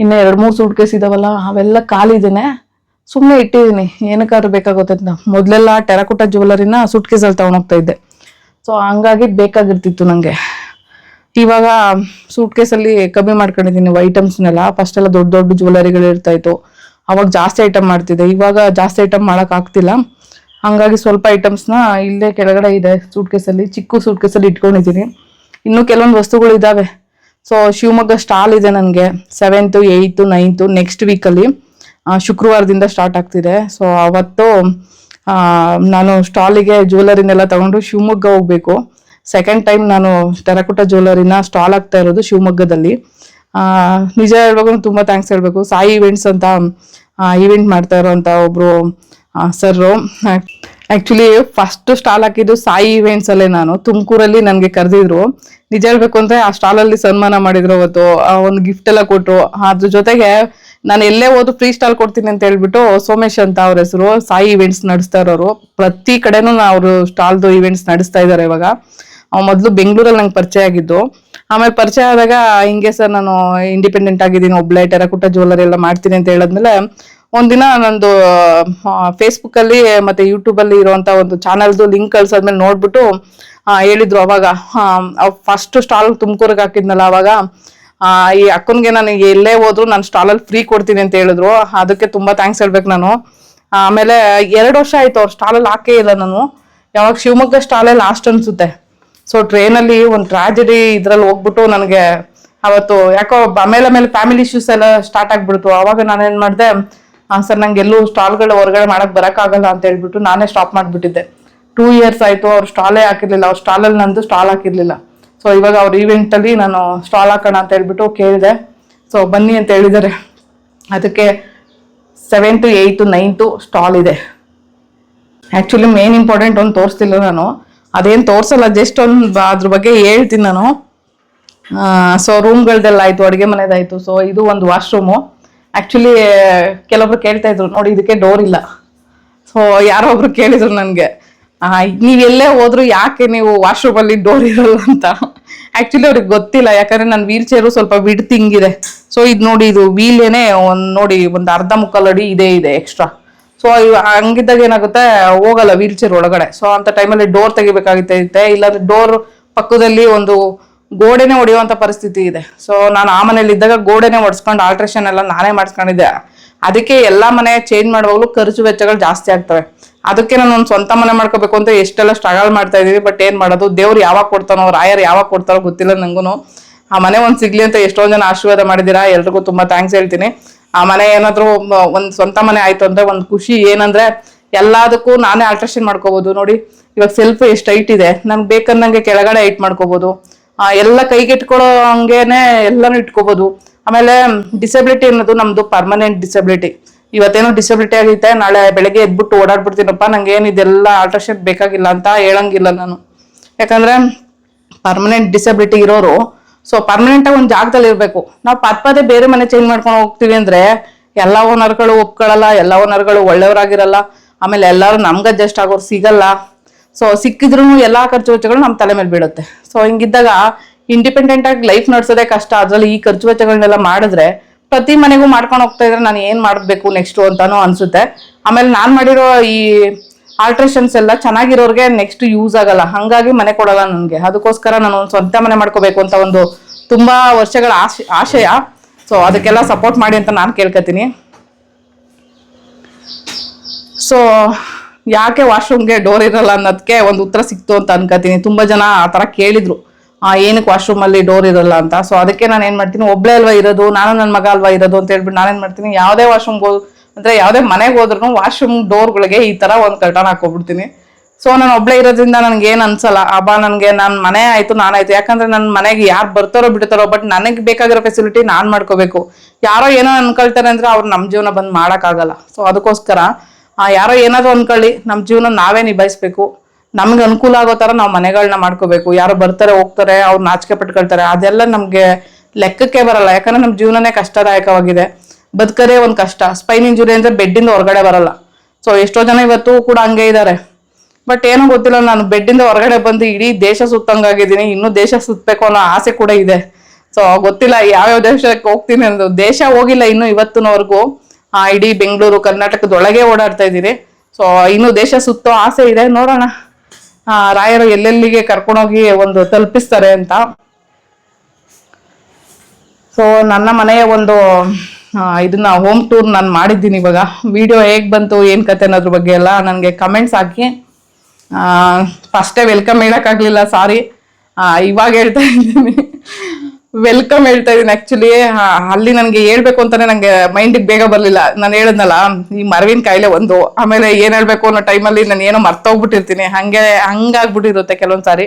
ಇನ್ನು 2-3 ಸೂಟ್ ಕೇಸ್ ಇದಾವಲ್ಲ, ಅವೆಲ್ಲ ಖಾಲಿ ಇದ್ದೇನೆ, ಸುಮ್ಮನೆ ಇಟ್ಟಿದ್ದೀನಿ ಏನಕ್ಕಾದ್ರೂ ಬೇಕಾಗುತ್ತೆ ಅಂತ. ಮೊದಲೆಲ್ಲ ಟೆರಾಕೋಟ ಜ್ಯುವೆಲರಿನ ಸೂಟ್ ಕೇಸಲ್ಲಿ ತಗೊಂಡೋಗ್ತಾ ಇದ್ದೆ. ಸೊ ಹಂಗಾಗಿ ಬೇಕಾಗಿರ್ತಿತ್ತು ನನಗೆ. ಇವಾಗ ಸೂಟ್ ಕೇಸಲ್ಲಿ ಕಮ್ಮಿ ಮಾಡ್ಕೊಂಡಿದ್ದೀನಿ ಐಟಮ್ಸ್ನೆಲ್ಲ. ಫಸ್ಟ್ ಎಲ್ಲ ದೊಡ್ಡ ದೊಡ್ಡ ಜ್ಯುವೆಲರಿಗಳು ಇರ್ತಾಯಿತ್ತು, ಅವಾಗ ಜಾಸ್ತಿ ಐಟಮ್ ಮಾಡ್ತಿದ್ದೆ. ಇವಾಗ ಜಾಸ್ತಿ ಐಟಮ್ ಮಾಡೋಕ್ಕಾಗ್ತಿಲ್ಲ, ಹಂಗಾಗಿ ಸ್ವಲ್ಪ ಐಟಮ್ಸ್ನ ಇಲ್ಲೇ ಕೆಳಗಡೆ ಇದೆ ಸೂಟ್ ಕೇಸಲ್ಲಿ, ಚಿಕ್ಕ ಸೂಟ್ ಕೇಸಲ್ಲಿ ಇಟ್ಕೊಂಡಿದ್ದೀನಿ. ಇನ್ನೂ ಕೆಲವೊಂದು ವಸ್ತುಗಳು ಇದ್ದಾವೆ. ಸೊ ಶಿವಮೊಗ್ಗ ಸ್ಟಾಲ್ ಇದೆ ನನಗೆ 7th, 8th, 9th ನೆಕ್ಸ್ಟ್ ವೀಕಲ್ಲಿ, ಶುಕ್ರವಾರದಿಂದ ಸ್ಟಾರ್ಟ್ ಆಗ್ತಿದೆ. ಸೊ ಅವತ್ತು ನಾನು ಸ್ಟಾಲಿಗೆ ಜ್ಯುವೆಲರಿನೆಲ್ಲ ತಗೊಂಡು ಶಿವಮೊಗ್ಗ ಹೋಗ್ಬೇಕು. ಸೆಕೆಂಡ್ ಟೈಮ್ ನಾನು ಟೆರಾಕೋಟ ಜ್ಯುವೆಲರಿನ ಸ್ಟಾಲ್ ಆಗ್ತಾ ಇರೋದು ಶಿವಮೊಗ್ಗದಲ್ಲಿ. ನಿಜ ಹೇಳ್ಬೇಕು, ತುಂಬ ಥ್ಯಾಂಕ್ಸ್ ಹೇಳ್ಬೇಕು. ಸಾಯಿ ಇವೆಂಟ್ಸ್ ಅಂತ ಈವೆಂಟ್ ಮಾಡ್ತಾ ಇರೋಂಥ ಒಬ್ರು ಸರ್ರು. ಆ್ಯಕ್ಚುಲಿ ಫಸ್ಟ್ ಸ್ಟಾಲ್ ಹಾಕಿದ್ದು ಸಾಯಿ ಇವೆಂಟ್ಸ್ ಅಲ್ಲೇ. ನಾನು ತುಮಕೂರಲ್ಲಿ ನನಗೆ ಕರೆದಿದ್ರು. ನಿಜ ಹೇಳ್ಬೇಕು ಅಂದರೆ ಆ ಸ್ಟಾಲಲ್ಲಿ ಸನ್ಮಾನ ಮಾಡಿದ್ರು ಅವತ್ತು, ಒಂದು ಗಿಫ್ಟ್ ಎಲ್ಲ ಕೊಟ್ಟರು. ಅದ್ರ ಜೊತೆಗೆ ನಾನು ಎಲ್ಲೇ ಹೋದ್ರು ಫ್ರೀ ಸ್ಟಾಲ್ ಕೊಡ್ತೀನಿ ಅಂತ ಹೇಳ್ಬಿಟ್ಟು ಸೋಮೇಶ್ ಅಂತ ಅವ್ರ ಹೆಸರು, ಸಾಯಿ ಇವೆಂಟ್ಸ್ ನಡೆಸ್ತಾ ಇರೋರು. ಪ್ರತಿ ಕಡೆನೂ ಅವರು ಸ್ಟಾಲ್ದು ಇವೆಂಟ್ಸ್ ನಡೆಸ್ತಾ ಇದ್ದಾರೆ ಇವಾಗ. ಮೊದಲು ಬೆಂಗಳೂರಲ್ಲಿ ನಂಗೆ ಪರಿಚಯ ಆಗಿದ್ದು, ಆಮೇಲೆ ಪರಿಚಯ ಆದಾಗ ಹಿಂಗೆ ಸರ್ ನಾನು ಇಂಡಿಪೆಂಡೆಂಟ್ ಆಗಿದ್ದೀನಿ, ಒಬ್ಳೆ ಟೆರಕುಟ ಜ್ಯುವೆಲರಿ ಎಲ್ಲ ಮಾಡ್ತೀನಿ ಅಂತ ಹೇಳಿದ್ಮೇಲೆ ಒಂದಿನ ನಂದು ಫೇಸ್ಬುಕ್ ಅಲ್ಲಿ ಮತ್ತೆ ಯೂಟ್ಯೂಬ್ ಅಲ್ಲಿ ಇರುವಂತ ಒಂದು ಚಾನಲ್ದು ಲಿಂಕ್ ಕಳ್ಸಾದ್ಮೇಲೆ ನೋಡ್ಬಿಟ್ಟು ಹೇಳಿದ್ರು ಅವಾಗ ಫಸ್ಟ್ ಸ್ಟಾಲ್ ತುಮಕೂರಿಗೆ ಹಾಕಿದ್ನಲ್ಲ ಅವಾಗ ಈ ಅಕ್ಕನ್ಗೆ ನನಗೆ ಎಲ್ಲೇ ಹೋದ್ರು ನಾನು ಸ್ಟಾಲಲ್ಲಿ ಫ್ರೀ ಕೊಡ್ತೀನಿ ಅಂತ ಹೇಳಿದ್ರು. ಅದಕ್ಕೆ ತುಂಬಾ ಥ್ಯಾಂಕ್ಸ್ ಹೇಳ್ಬೇಕು ನಾನು. ಆಮೇಲೆ 2 ವರ್ಷ ಆಯ್ತು ಅವ್ರ ಸ್ಟಾಲಲ್ಲಿ ಹಾಕೇ ಇಲ್ಲ ನಾನು. ಯಾವಾಗ ಶಿವಮೊಗ್ಗ ಸ್ಟಾಲೇ ಲಾಸ್ಟ್ ಅನ್ಸುತ್ತೆ. ಸೊ ಟ್ರೈನಲ್ಲಿ ಒಂದು ಟ್ರಾಜಿಡಿ ಇದ್ರಲ್ಲಿ ಹೋಗ್ಬಿಟ್ಟು ನನಗೆ ಅವತ್ತು ಯಾಕೋ ಆಮೇಲೆ ಫ್ಯಾಮಿಲಿ ಇಶ್ಯೂಸ್ ಎಲ್ಲ ಸ್ಟಾರ್ಟ್ ಆಗ್ಬಿಡ್ತು. ಅವಾಗ ನಾನೇನ್ ಮಾಡಿದೆ, ಸರ್ ನಂಗೆ ಎಲ್ಲೂ ಸ್ಟಾಲ್ಗಳು ಹೊರಗಡೆ ಮಾಡಕ್ ಬರಕ್ಕಾಗಲ್ಲ ಅಂತ ಹೇಳ್ಬಿಟ್ಟು ನಾನೇ ಸ್ಟಾಪ್ ಮಾಡ್ಬಿಟ್ಟಿದ್ದೆ. 2 years ಆಯ್ತು ಅವ್ರು ಸ್ಟಾಲೇ ಹಾಕಿರ್ಲಿಲ್ಲ. ಅವ್ರ ಸ್ಟಾಲಲ್ಲಿ ನಂದು ಸ್ಟಾಲ್ ಹಾಕಿರ್ಲಿಲ್ಲ. ಸೊ ಇವಾಗ ಅವ್ರ ಈವೆಂಟ್ ಅಲ್ಲಿ ನಾನು ಸ್ಟಾಲ್ ಹಾಕೋಣ ಅಂತ ಹೇಳ್ಬಿಟ್ಟು ಕೇಳಿದೆ. ಸೊ ಬನ್ನಿ ಅಂತ ಹೇಳಿದ್ದಾರೆ. ಅದಕ್ಕೆ 7th 8th 9th ಸ್ಟಾಲ್ ಇದೆ. ಆಕ್ಚುಲಿ ಮೇನ್ ಇಂಪಾರ್ಟೆಂಟ್ ಒಂದು ತೋರಿಸ್ತಿಲ್ಲ ನಾನು, ಅದೇನು ತೋರ್ಸಲ್ಲ, ಜಸ್ಟ್ ಒಂದು ಅದ್ರ ಬಗ್ಗೆ ಹೇಳ್ತೀನಿ ನಾನು. ಸೊ ರೂಮ್ಗಳ್ದೆಲ್ಲ ಆಯ್ತು, ಅಡುಗೆ ಮನೆದಾಯ್ತು. ಸೊ ಇದು ಒಂದು ವಾಶ್ರೂಮು. ಆಕ್ಚುಲಿ ಕೆಲವೊಬ್ರು ಕೇಳ್ತಾ ಇದ್ರು, ನೋಡಿ ಇದಕ್ಕೆ ಡೋರ್ ಇಲ್ಲ. ಸೊ ಯಾರೋ ಒಬ್ರು ಕೇಳಿದ್ರು ನನಗೆ, ನೀವೆಲ್ಲೇ ಹೋದ್ರು ಯಾಕೆ ನೀವು ವಾಶ್ರೂಮ್ ಅಲ್ಲಿ ಡೋರ್ ಇರಲ್ಲ ಅಂತ. ಆಕ್ಚುಲಿ ಅವ್ರಿಗೆ ಗೊತ್ತಿಲ್ಲ, ಯಾಕಂದ್ರೆ ನನ್ನ ವೀಲ್ ಚೇರು ಸ್ವಲ್ಪ ವಿಡ್ತ್ ಹಿಂಗಿದೆ. ಸೊ ಇದು ನೋಡಿ, ಇದು ವೀಲ್ ಏನೇ ನೋಡಿ ಒಂದು ಅರ್ಧ ಮುಕ್ಕಾಲು ಅಡಿ ಇದೆ ಎಕ್ಸ್ಟ್ರಾ. ಸೊ ಹಂಗಿದ್ದಾಗ ಏನಾಗುತ್ತೆ, ಹೋಗಲ್ಲ ವೀಲ್ ಚೇರ್ ಒಳಗಡೆ. ಸೊ ಅಂತ ಟೈಮಲ್ಲಿ ಡೋರ್ ತೆಗಿಬೇಕಾಗುತ್ತೆ, ಇಲ್ಲಾಂದ್ರೆ ಡೋರ್ ಪಕ್ಕದಲ್ಲಿ ಒಂದು ಗೋಡೆನೆ ಹೊಡೆಯುವಂತ ಪರಿಸ್ಥಿತಿ ಇದೆ. ಸೊ ನಾನು ಆ ಮನೇಲಿ ಇದ್ದಾಗ ಗೋಡೆನೆ ಹೊಡ್ಸ್ಕೊಂಡು ಆಲ್ಟ್ರೇಷನ್ ಎಲ್ಲ ನಾನೇ ಮಾಡಿಸ್ಕೊಂಡಿದ್ದೆ. ಅದಕ್ಕೆ ಎಲ್ಲಾ ಮನೆ ಚೇಂಜ್ ಮಾಡುವಾಗಲೂ ಖರ್ಚು ವೆಚ್ಚಗಳು ಜಾಸ್ತಿ ಆಗ್ತವೆ. ಅದಕ್ಕೆ ನಾನು ಒಂದು ಸ್ವಂತ ಮನೆ ಮಾಡ್ಕೋಬೇಕು ಅಂತ ಎಷ್ಟೆಲ್ಲ ಸ್ಟ್ರಗಲ್ ಮಾಡ್ತಾ ಇದೀವಿ. ಬಟ್ ಏನ್ ಮಾಡೋದು, ದೇವ್ರು ಯಾವಾಗ ಕೊಡ್ತಾನೋ, ರಾಯರ್ ಯಾವಾಗ ಕೊಡ್ತಾರೋ ಗೊತ್ತಿಲ್ಲ ನಂಗೂ. ಆ ಮನೆ ಒಂದು ಸಿಗ್ಲಿ ಅಂತ ಎಷ್ಟೊಂದು ಜನ ಆಶೀರ್ವಾದ ಮಾಡಿದ್ದೀರಾ, ಎಲ್ರಿಗೂ ತುಂಬಾ ಥ್ಯಾಂಕ್ಸ್ ಹೇಳ್ತೀನಿ. ಆ ಮನೆ ಏನಾದ್ರು ಒಂದು ಸ್ವಂತ ಮನೆ ಆಯ್ತು ಅಂದ್ರೆ ಒಂದು ಖುಷಿ ಏನಂದ್ರೆ ಎಲ್ಲದಕ್ಕೂ ನಾನೇ ಆಲ್ಟ್ರೇಷನ್ ಮಾಡ್ಕೋಬಹುದು. ನೋಡಿ ಇವಾಗ ಸೆಲ್ಫ್ ಎಷ್ಟು ಹೈಟ್ ಇದೆ, ನನ್ಗೆ ಬೇಕಂದಂಗೆ ಕೆಳಗಡೆ ಹೈಟ್ ಮಾಡ್ಕೋಬಹುದು. ಎಲ್ಲ ಕೈಗೆ ಇಟ್ಕೊಳ್ಳೋ ಹಂಗೇನೆ ಎಲ್ಲಾನು ಇಟ್ಕೋಬಹುದು. ಆಮೇಲೆ ಡಿಸಬಿಲಿಟಿ ಅನ್ನೋದು ನಮ್ದು ಪರ್ಮನೆಂಟ್ ಡಿಸಬಿಲಿಟಿ. ಇವತ್ತೇನೋ ಡಿಸಬಿಲಿಟಿ ಆಗೈತೆ, ನಾಳೆ ಬೆಳಗ್ಗೆ ಎದ್ಬಿಟ್ಟು ಓಡಾಡ್ಬಿಡ್ತೀನಪ್ಪ, ನಂಗೆ ಏನು ಇದೆಲ್ಲ ಆಲ್ಟ್ರೇಷನ್ ಬೇಕಾಗಿಲ್ಲ ಅಂತ ಹೇಳಂಗಿಲ್ಲ ನಾನು. ಯಾಕಂದ್ರೆ ಪರ್ಮನೆಂಟ್ ಡಿಸಬಿಲಿಟಿ ಇರೋರು ಸೊ ಪರ್ಮನೆಂಟ್ ಆಗಿ ಒಂದು ಜಾಗದಲ್ಲಿ ಇರ್ಬೇಕು. ನಾವು ಪದೇ ಬೇರೆ ಮನೆ ಚೇಂಜ್ ಮಾಡ್ಕೊಂಡು ಹೋಗ್ತೀವಿ ಅಂದ್ರೆ ಎಲ್ಲ ಓನರ್ಗಳು ಒಪ್ಕೊಳ್ಳಲ್ಲ, ಎಲ್ಲ ಓನರ್ಗಳು ಒಳ್ಳೆಯವರಾಗಿರಲ್ಲ. ಆಮೇಲೆ ಎಲ್ಲರೂ ನಮ್ಗೆ ಅಡ್ಜಸ್ಟ್ ಆಗೋರು ಸಿಗಲ್ಲ. ಸೊ ಸಿಕ್ಕಿದ್ರು ಎಲ್ಲಾ ಖರ್ಚು ವೆಚ್ಚಗಳು ನಮ್ಮ ತಲೆ ಮೇಲೆ ಬೀಳುತ್ತೆ. ಸೊ ಹಿಂಗಿದ್ದಾಗ ಇಂಡಿಪೆಂಡೆಂಟ್ ಆಗಿ ಲೈಫ್ ನಡೆಸೋದೇ ಕಷ್ಟ. ಅದ್ರಲ್ಲಿ ಈ ಖರ್ಚು ವೆಚ್ಚಗಳನ್ನೆಲ್ಲ ಮಾಡಿದ್ರೆ ಪ್ರತಿ ಮನೆಗೂ ಮಾಡ್ಕೊಂಡು ಹೋಗ್ತಾ ಇದ್ರೆ ನಾನು ಏನ್ ಮಾಡ್ಬೇಕು ನೆಕ್ಸ್ಟ್ ಅಂತಾನು ಅನ್ಸುತ್ತೆ. ಆಮೇಲೆ ನಾನ್ ಮಾಡಿರೋ ಈ ಆಲ್ಟ್ರೇಷನ್ಸ್ ಎಲ್ಲ ಚೆನ್ನಾಗಿರೋರ್ಗೆ ನೆಕ್ಸ್ಟ್ ಯೂಸ್ ಆಗಲ್ಲ, ಹಂಗಾಗಿ ಮನೆ ಕೊಡಲ್ಲ ನನ್ಗೆ. ಅದಕ್ಕೋಸ್ಕರ ನಾನು ಒಂದು ಸ್ವಂತ ಮನೆ ಮಾಡ್ಕೋಬೇಕು ಅಂತ ಒಂದು ತುಂಬಾ ವರ್ಷಗಳ ಆಶಯ. ಸೊ ಅದಕ್ಕೆಲ್ಲ ಸಪೋರ್ಟ್ ಮಾಡಿ ಅಂತ ನಾನು ಕೇಳ್ಕೊತೀನಿ. ಸೊ ಯಾಕೆ ವಾಶ್ರೂಮ್ಗೆ ಡೋರ್ ಇರಲ್ಲ ಅನ್ನೋದಕ್ಕೆ ಒಂದು ಉತ್ತರ ಸಿಕ್ತು ಅಂತ ಅನ್ಕೋತೀನಿ. ತುಂಬಾ ಜನ ಆ ತರ ಕೇಳಿದ್ರು, ಏನಕ್ಕೆ ವಾಶ್ರೂಮ್ ಅಲ್ಲಿ ಡೋರ್ ಇರಲ್ಲ ಅಂತ. ಸೊ ಅದಕ್ಕೆ ನಾನು ಏನ್ ಮಾಡ್ತೀನಿ, ಒಬ್ಳೆ ಅಲ್ವಾ ಇರೋದು, ನಾನು ನನ್ನ ಮಗ ಅಲ್ವಾ ಇರೋದು ಅಂತ ಹೇಳ್ಬಿಟ್ಟು ನಾನೇನ್ ಮಾಡ್ತೀನಿ, ಯಾವುದೇ ವಾಶ್ರೂಮ್ ಅಂದ್ರೆ ಯಾವುದೇ ಮನೆಗೆ ಹೋದ್ರು ವಾಶ್ರೂಮ್ ಡೋರ್ಗಳಿಗೆ ಈ ತರ ಒಂದು ಕರ್ಟನ್ ಹಾಕೋಬಿಡ್ತೀನಿ. ಸೊ ನಾನು ಒಬ್ಳೆ ಇರೋದ್ರಿಂದ ನನ್ಗೆ ಏನ್ ಅನ್ಸಲ್ಲ. ನನ್ಗೆ ನನ್ನ ಮನೆ ಆಯ್ತು ನಾನಾಯ್ತು. ಯಾಕಂದ್ರೆ ನನ್ನ ಮನೆಗೆ ಯಾರು ಬರ್ತಾರೋ ಬಿಡ್ತಾರೋ, ಬಟ್ ನನಗೆ ಬೇಕಾಗಿರೋ ಫೆಸಿಲಿಟಿ ನಾನ್ ಮಾಡ್ಕೋಬೇಕು. ಯಾರೋ ಏನೋ ಅನ್ಕೊಳ್ತಾರೆ ಅಂದ್ರೆ ಅವ್ರು ನಮ್ ಜೀವನ ಬಂದ್ ಮಾಡಕ್ ಆಗಲ್ಲ. ಸೊ ಅದಕ್ಕೋಸ್ಕರ ಯಾರೋ ಏನಾದ್ರು ಅನ್ಕೊಳ್ಳಿ, ನಮ್ ಜೀವನ ನಾವೇ ನಿಭಾಯಿಸ್ಬೇಕು. ನಮ್ಗೆ ಅನುಕೂಲ ಆಗೋ ತರ ನಾವು ಮನೆಗಳನ್ನ ಮಾಡ್ಕೋಬೇಕು. ಯಾರು ಬರ್ತಾರೆ ಹೋಗ್ತಾರೆ, ಅವ್ರು ನಾಚಿಕೆ ಪಟ್ಕೊಳ್ತಾರೆ, ಅದೆಲ್ಲ ನಮ್ಗೆ ಲೆಕ್ಕಕ್ಕೆ ಬರಲ್ಲ. ಯಾಕಂದ್ರೆ ನಮ್ ಜೀವನನೇ ಕಷ್ಟದಾಯಕವಾಗಿದೆ. ಬದುಕರೇ ಒಂದ್ ಕಷ್ಟ. ಸ್ಪೈನ್ ಇಂಜುರಿ ಅಂದ್ರೆ ಬೆಡ್ಡಿಂದ ಹೊರಗಡೆ ಬರಲ್ಲ. ಸೊ ಎಷ್ಟೋ ಜನ ಇವತ್ತು ಕೂಡ ಹಂಗೆ ಇದ್ದಾರೆ. ಬಟ್ ಏನೋ ಗೊತ್ತಿಲ್ಲ, ನಾನು ಬೆಡ್ಡಿಂದ ಹೊರಗಡೆ ಬಂದು ಇಡೀ ದೇಶ ಸುತ್ತಂಗಾಗಿದ್ದೀನಿ. ಇನ್ನೂ ದೇಶ ಸುತ್ತಬೇಕು ಅನ್ನೋ ಆಸೆ ಕೂಡ ಇದೆ. ಸೊ ಗೊತ್ತಿಲ್ಲ ಯಾವ್ಯಾವ ದೇಶಕ್ಕೆ ಹೋಗ್ತೀನಿ ಅನ್ನೋದು. ದೇಶ ಹೋಗಿಲ್ಲ ಇನ್ನು ಇವತ್ತಿನವರೆಗೂ. ಇಡೀ ಬೆಂಗಳೂರು ಕರ್ನಾಟಕದೊಳಗೆ ಓಡಾಡ್ತಾ ಇದ್ದೀನಿ. ಸೊ ಇನ್ನು ದೇಶ ಸುತ್ತೋ ಆಸೆ ಇದೆ, ನೋಡೋಣ ರಾಯರು ಎಲ್ಲೆಲ್ಲಿಗೆ ಕರ್ಕೊಂಡೋಗಿ ಒಂದು ತಲುಪಿಸ್ತಾರೆ ಅಂತ. ಸೊ ನನ್ನ ಮನೆಯ ಒಂದು ಇದನ್ನ ಹೋಮ್ ಟೂರ್ ನಾನು ಮಾಡಿದ್ದೀನಿ. ಇವಾಗ ವಿಡಿಯೋ ಹೇಗ್ ಬಂತು ಏನ್ ಕತೆ ಅನ್ನೋದ್ರ ಬಗ್ಗೆ ಎಲ್ಲ ನನಗೆ ಕಮೆಂಟ್ಸ್ ಹಾಕಿ. ಫಸ್ಟೇ ವೆಲ್ಕಮ್ ಹೇಳಕ್ಕಾಗ್ಲಿಲ್ಲ, ಸಾರಿ. ಇವಾಗ ಹೇಳ್ತಾ ಇದ್ದೀನಿ, ವೆಲ್ಕಮ್ ಹೇಳ್ತಾ ಇದೀನಿ. ಆಕ್ಚುಲಿ ಅಲ್ಲಿ ನನ್ಗೆ ಹೇಳ್ಬೇಕು ಅಂತಾನೆ ನಂಗೆ ಮೈಂಡಿಗೆ ಬೇಗ ಬರ್ಲಿಲ್ಲ. ನಾನು ಹೇಳಿದ್ನಲ್ಲ, ಈ ಮರವಿನ ಕಾಯಿಲೆ ಒಂದು, ಆಮೇಲೆ ಏನ್ ಹೇಳ್ಬೇಕು ಅನ್ನೋ ಟೈಮಲ್ಲಿ ನಾನು ಏನೋ ಮರ್ತೋಗ್ಬಿಟ್ಟಿರ್ತೀನಿ. ಹಂಗಾಗ್ಬಿಟ್ಟಿರುತ್ತೆ ಕೆಲವೊಂದ್ಸಾರಿ.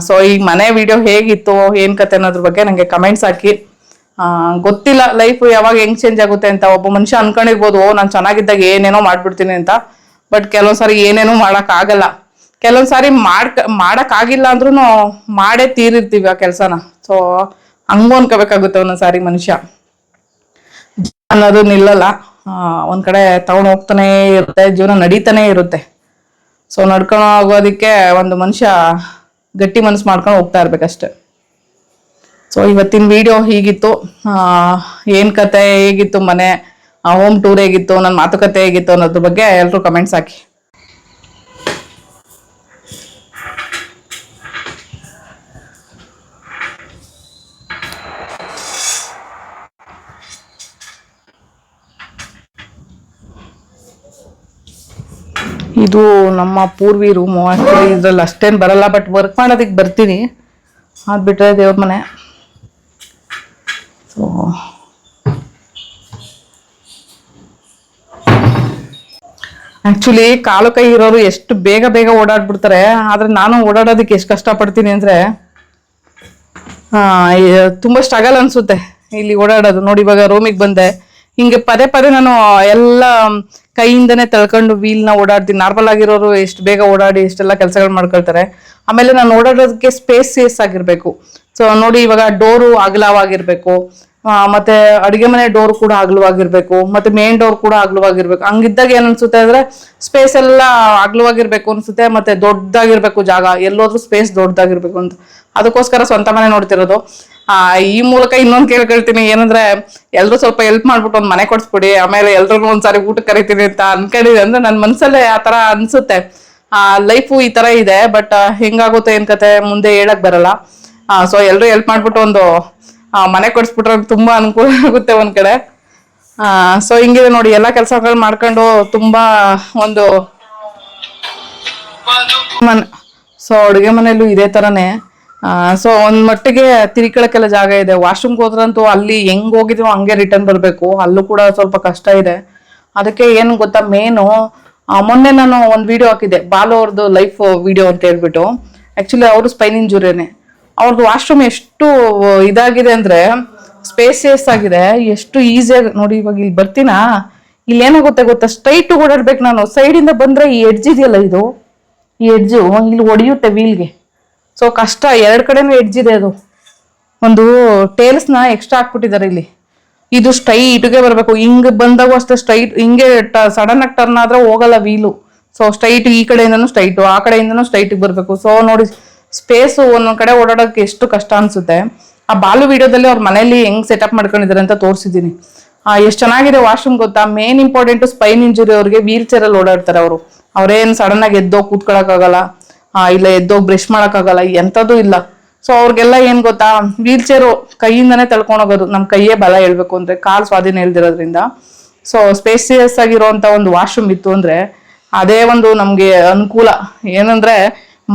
ಸೊ ಈ ಮನೆ ವಿಡಿಯೋ ಹೇಗಿತ್ತು ಏನ್ ಕತೆ ಅನ್ನೋದ್ರ ಬಗ್ಗೆ ನಂಗೆ ಕಮೆಂಟ್ಸ್ ಹಾಕಿ. ಗೊತ್ತಿಲ್ಲ ಲೈಫ್ ಯಾವಾಗ ಹೆಂಗ್ ಚೇಂಜ್ ಆಗುತ್ತೆ ಅಂತ. ಒಬ್ಬ ಮನುಷ್ಯ ಅನ್ಕೊಂಡಿರ್ಬೋದು, ನಾನು ಚೆನ್ನಾಗಿದ್ದಾಗ ಏನೇನೋ ಮಾಡ್ಬಿಡ್ತೀನಿ ಅಂತ. ಬಟ್ ಕೆಲವೊಂದ್ಸಾರಿ ಏನೇನೋ ಮಾಡಕ್ ಆಗಲ್ಲ. ಕೆಲವೊಂದ್ಸಾರಿ ಮಾಡಕ್ ಆಗಿಲ್ಲ ಅಂದ್ರೂ ಮಾಡೇ ತೀರಿರ್ತೀವಿ ಆ ಕೆಲ್ಸನ. ಸೊ ಹಂಗೂ ಅನ್ಕೋಬೇಕಾಗುತ್ತೆ ಒಂದೊಂದ್ಸಾರಿ. ಮನುಷ್ಯ ಅನ್ನೋದು ನಿಲ್ಲಲ್ಲ, ಒಂದ್ ಕಡೆ ತಗೊಂಡು ಹೋಗ್ತಾನೆ ಇರುತ್ತೆ, ಜೀವನ ನಡೀತಾನೆ ಇರುತ್ತೆ. ಸೊ ನಡ್ಕೊಂಡು ಹೋಗೋದಿಕ್ಕೆ ಒಂದು ಮನುಷ್ಯ ಗಟ್ಟಿ ಮನಸ್ಸು ಮಾಡ್ಕೊಂಡು ಹೋಗ್ತಾ ಇರ್ಬೇಕಷ್ಟೆ. ಸೊ ಇವತ್ತಿನ ವಿಡಿಯೋ ಹೀಗಿತ್ತು. ಏನ್ ಕತೆ, ಹೇಗಿತ್ತು ಮನೆ, ಹೋಮ್ ಟೂರ್ ಹೇಗಿತ್ತು, ನನ್ನ ಮಾತುಕತೆ ಹೇಗಿತ್ತು ಅನ್ನೋದ್ರ ಬಗ್ಗೆ ಎಲ್ಲರೂ ಕಮೆಂಟ್ಸ್ ಹಾಕಿ. ಇದು ನಮ್ಮ ಪೂರ್ವಿ ರೂಮು. ಆ್ಯಕ್ಚುಲಿ ಇದ್ರಲ್ಲಿ ಅಷ್ಟೇನು ಬರಲ್ಲ, ಬಟ್ ವರ್ಕ್ ಮಾಡೋದಕ್ಕೆ ಬರ್ತೀನಿ. ಅದು ಬಿಟ್ಟರೆ ದೇವ್ರ ಮನೆ. ಸೊ ಆ್ಯಕ್ಚುಲಿ ಕಾಲು ಕೈ ಇರೋರು ಎಷ್ಟು ಬೇಗ ಬೇಗ ಓಡಾಡ್ಬಿಡ್ತಾರೆ. ಆದರೆ ನಾನು ಓಡಾಡೋದಕ್ಕೆ ಎಷ್ಟು ಕಷ್ಟಪಡ್ತೀನಿ ಅಂದರೆ ತುಂಬ ಸ್ಟ್ರಗಲ್ ಅನಿಸುತ್ತೆ ಇಲ್ಲಿ ಓಡಾಡೋದು. ನೋಡಿ, ಇವಾಗ ರೂಮಿಗೆ ಬಂದೆ, ಹಿಂಗೆ ಪದೇ ಪದೇ ನಾನು ಎಲ್ಲ ಕೈಯಿಂದನೇ ತಳ್ಕೊಂಡು ವೀಲ್ನ ಓಡಾಡ್ತೀನಿ. ನಾರ್ಮಲ್ ಆಗಿರೋರು ಎಷ್ಟು ಬೇಗ ಓಡಾಡಿ ಎಷ್ಟೆಲ್ಲ ಕೆಲಸಗಳು ಮಾಡ್ಕೊಳ್ತಾರೆ. ಆಮೇಲೆ ನಾನು ಓಡಾಡೋದಕ್ಕೆ ಸ್ಪೇಸಿಯಸ್ ಆಗಿರ್ಬೇಕು. ಸೊ ನೋಡಿ, ಇವಾಗ ಡೋರು ಅಗಲವಾಗಿರ್ಬೇಕು, ಮತ್ತೆ ಅಡುಗೆ ಮನೆ ಡೋರ್ ಕೂಡ ಅಗಲವಾಗಿರ್ಬೇಕು, ಮತ್ತೆ ಮೇನ್ ಡೋರ್ ಕೂಡ ಅಗಲವಾಗಿರ್ಬೇಕು. ಹಂಗಿದ್ದಾಗ ಏನ್ ಅನ್ಸುತ್ತೆ ಅಂದ್ರೆ ಸ್ಪೇಸ್ ಎಲ್ಲ ಅಗಲವಾಗಿರ್ಬೇಕು ಅನ್ಸುತ್ತೆ, ಮತ್ತೆ ದೊಡ್ಡದಾಗಿರ್ಬೇಕು ಜಾಗ, ಎಲ್ಲೋದ್ರೂ ಸ್ಪೇಸ್ ದೊಡ್ಡದಾಗಿರ್ಬೇಕು ಅಂತ. ಅದಕ್ಕೋಸ್ಕರ ಸ್ವಂತ ಮನೆ ನೋಡ್ತಿರೋದು. ಈ ಮೂಲಕ ಇನ್ನೊಂದು ಕೇಳ್ಕೊಳ್ತೀನಿ, ಏನಂದ್ರೆ ಎಲ್ರು ಸ್ವಲ್ಪ ಹೆಲ್ಪ್ ಮಾಡ್ಬಿಟ್ಟು ಒಂದ್ ಮನೆ ಕೊಡ್ಸ್ಬಿಡಿ, ಆಮೇಲೆ ಎಲ್ರಿಗೂ ಒಂದ್ಸಾರಿ ಊಟಕ್ಕೆ ಕರಿತೀನಿ ಅಂತ ಅನ್ಕೊಂಡಿದೆ. ಅಂದ್ರೆ ನನ್ ಮನ್ಸಲ್ಲೇ ಆ ತರ ಅನ್ಸುತ್ತೆ. ಲೈಫು ಈ ತರ ಇದೆ, ಬಟ್ ಹೆಂಗಾಗುತ್ತೆ ಏನ್ ಕತೆ ಮುಂದೆ ಹೇಳಕ್ ಬರಲ್ಲ. ಸೊ ಎಲ್ರು ಹೆಲ್ಪ್ ಮಾಡ್ಬಿಟ್ಟು ಒಂದು ಮನೆ ಕೊಡ್ಸ್ಬಿಟ್ರೆ ತುಂಬಾ ಅನುಕೂಲ ಆಗುತ್ತೆ ಒಂದ್ ಕಡೆ. ಸೊ ಹಿಂಗಿದೆ ನೋಡಿ, ಎಲ್ಲಾ ಕೆಲ್ಸಗಳು ಮಾಡ್ಕೊಂಡು ತುಂಬಾ ಒಂದು ಸೊ ಅಡುಗೆ ಮನೆಯಲ್ಲೂ ಇದೇ ತರನೇ. ಸೊ ಒಂದ್ ಮಟ್ಟಿಗೆ ತಿರ್ಕೊಳಕ್ಕೆಲ್ಲ ಜಾಗ ಇದೆ. ವಾಶ್ರೂಮ್ಗೆ ಹೋದ್ರಂತೂ ಅಲ್ಲಿ ಹೆಂಗ್ ಹೋಗಿದ್ವಿ ಹಂಗೆ ರಿಟರ್ನ್ ಬರ್ಬೇಕು, ಅಲ್ಲೂ ಕೂಡ ಸ್ವಲ್ಪ ಕಷ್ಟ ಇದೆ. ಅದಕ್ಕೆ ಏನು ಗೊತ್ತಾ, ಮೇನು ಮೊನ್ನೆ ನಾನು ಒಂದು ವಿಡಿಯೋ ಹಾಕಿದ್ದೆ, ಬಾಲು ಅವ್ರದ್ದು ಲೈಫ್ ವಿಡಿಯೋ ಅಂತ ಹೇಳ್ಬಿಟ್ಟು. ಆಕ್ಚುಲಿ ಅವರು ಸ್ಪೈನ್ ಇಂಜುರಿನೇ. ಅವ್ರದ್ದು ವಾಶ್ರೂಮ್ ಎಷ್ಟು ಇದಾಗಿದೆ ಅಂದ್ರೆ ಸ್ಪೇಸಿಯಸ್ ಆಗಿದೆ, ಎಷ್ಟು ಈಸಿಯಾಗಿ. ನೋಡಿ, ಇವಾಗ ಇಲ್ಲಿ ಬರ್ತೀನಾ, ಇಲ್ಲಿ ಏನಾಗುತ್ತೆ ಗೊತ್ತಾ, ಸ್ಟ್ರೈಟ್ ಓಡಾಡ್ಬೇಕು ನಾನು. ಸೈಡಿಂದ ಬಂದ್ರೆ ಈ ಎಡ್ಜ್ ಇದೆಯಲ್ಲ, ಇದು ಈ ಎಡ್ಜು ಇಲ್ಲಿ ಹೊಡೆಯುತ್ತೆ ವೀಲ್ಗೆ. ಸೊ ಕಷ್ಟ, ಎರಡ್ ಕಡೆನೂ ಎಡ್ಜ್ ಇದೆ. ಅದು ಒಂದು ಟೇಲ್ಸ್ನ ಎಕ್ಸ್ಟ್ರಾ ಹಾಕ್ಬಿಟ್ಟಿದ್ದಾರೆ ಇಲ್ಲಿ. ಇದು ಸ್ಟ್ರೈಟ್ಗೆ ಬರ್ಬೇಕು. ಹಿಂಗ್ ಬಂದಾಗೂ ಅಷ್ಟೇ ಸ್ಟ್ರೈಟ್, ಹಿಂಗೆ ಸಡನ್ ಆಗಿ ಟರ್ನ್ ಆದ್ರೆ ಹೋಗಲ್ಲ ವೀಲು. ಸೊ ಸ್ಟ್ರೈಟ್, ಈ ಕಡೆಯಿಂದನೂ ಸ್ಟ್ರೈಟು, ಆ ಕಡೆಯಿಂದನೂ ಸ್ಟ್ರೈಟಿಗೆ ಬರ್ಬೇಕು. ಸೊ ನೋಡಿ, ಸ್ಪೇಸು ಒಂದೊಂದ್ ಕಡೆ ಓಡಾಡೋಕೆ ಎಷ್ಟು ಕಷ್ಟ ಅನ್ಸುತ್ತೆ. ಆ ಬಾಲು ವಿಡಿಯೋದಲ್ಲಿ ಅವ್ರ ಮನೇಲಿ ಹೆಂಗ್ ಸೆಟಪ್ ಮಾಡ್ಕೊಂಡಿದ್ದಾರೆ ಅಂತ ತೋರಿಸಿದೀನಿ. ಎಷ್ಟು ಚೆನ್ನಾಗಿದೆ ವಾಶ್ರೂಮ್ ಗೊತ್ತಾ. ಮೇನ್ ಇಂಪಾರ್ಟೆಂಟ್ ಸ್ಪೈನ್ ಇಂಜುರಿ ಅವ್ರಿಗೆ ವೀಲ್ ಚೇರ್ ಅಲ್ಲಿ ಓಡಾಡ್ತಾರೆ ಅವರು. ಅವ್ರೇನ್ ಸಡನ್ ಆಗಿ ಎದ್ದೋಗಿ ಕೂತ್ಕೊಳಕ್ ಆಗಲ್ಲ, ಇಲ್ಲ ಎದ್ದೋಗಿ ಬ್ರಷ್ ಮಾಡಕ್ ಆಗಲ್ಲ, ಎಂತದೂ ಇಲ್ಲ. ಸೊ ಅವ್ರಿಗೆಲ್ಲ ಏನ್ ಗೊತ್ತಾ, ವೀಲ್ ಚೇರು ಕೈಯಿಂದನೇ ತಳ್ಕೊಂಡೋಗೋದು. ನಮ್ ಕೈಯೇ ಬಲ ಹೇಳ್ಬೇಕು ಅಂದ್ರೆ, ಕಾಲ್ ಸ್ವಾಧೀನ ಇಲ್ದಿರೋದ್ರಿಂದ. ಸೊ ಸ್ಪೇಸಿಯಸ್ ಆಗಿರುವಂತ ಒಂದು ವಾಶ್ರೂಮ್ ಇತ್ತು ಅಂದ್ರೆ ಅದೇ ಒಂದು ನಮ್ಗೆ ಅನುಕೂಲ. ಏನಂದ್ರೆ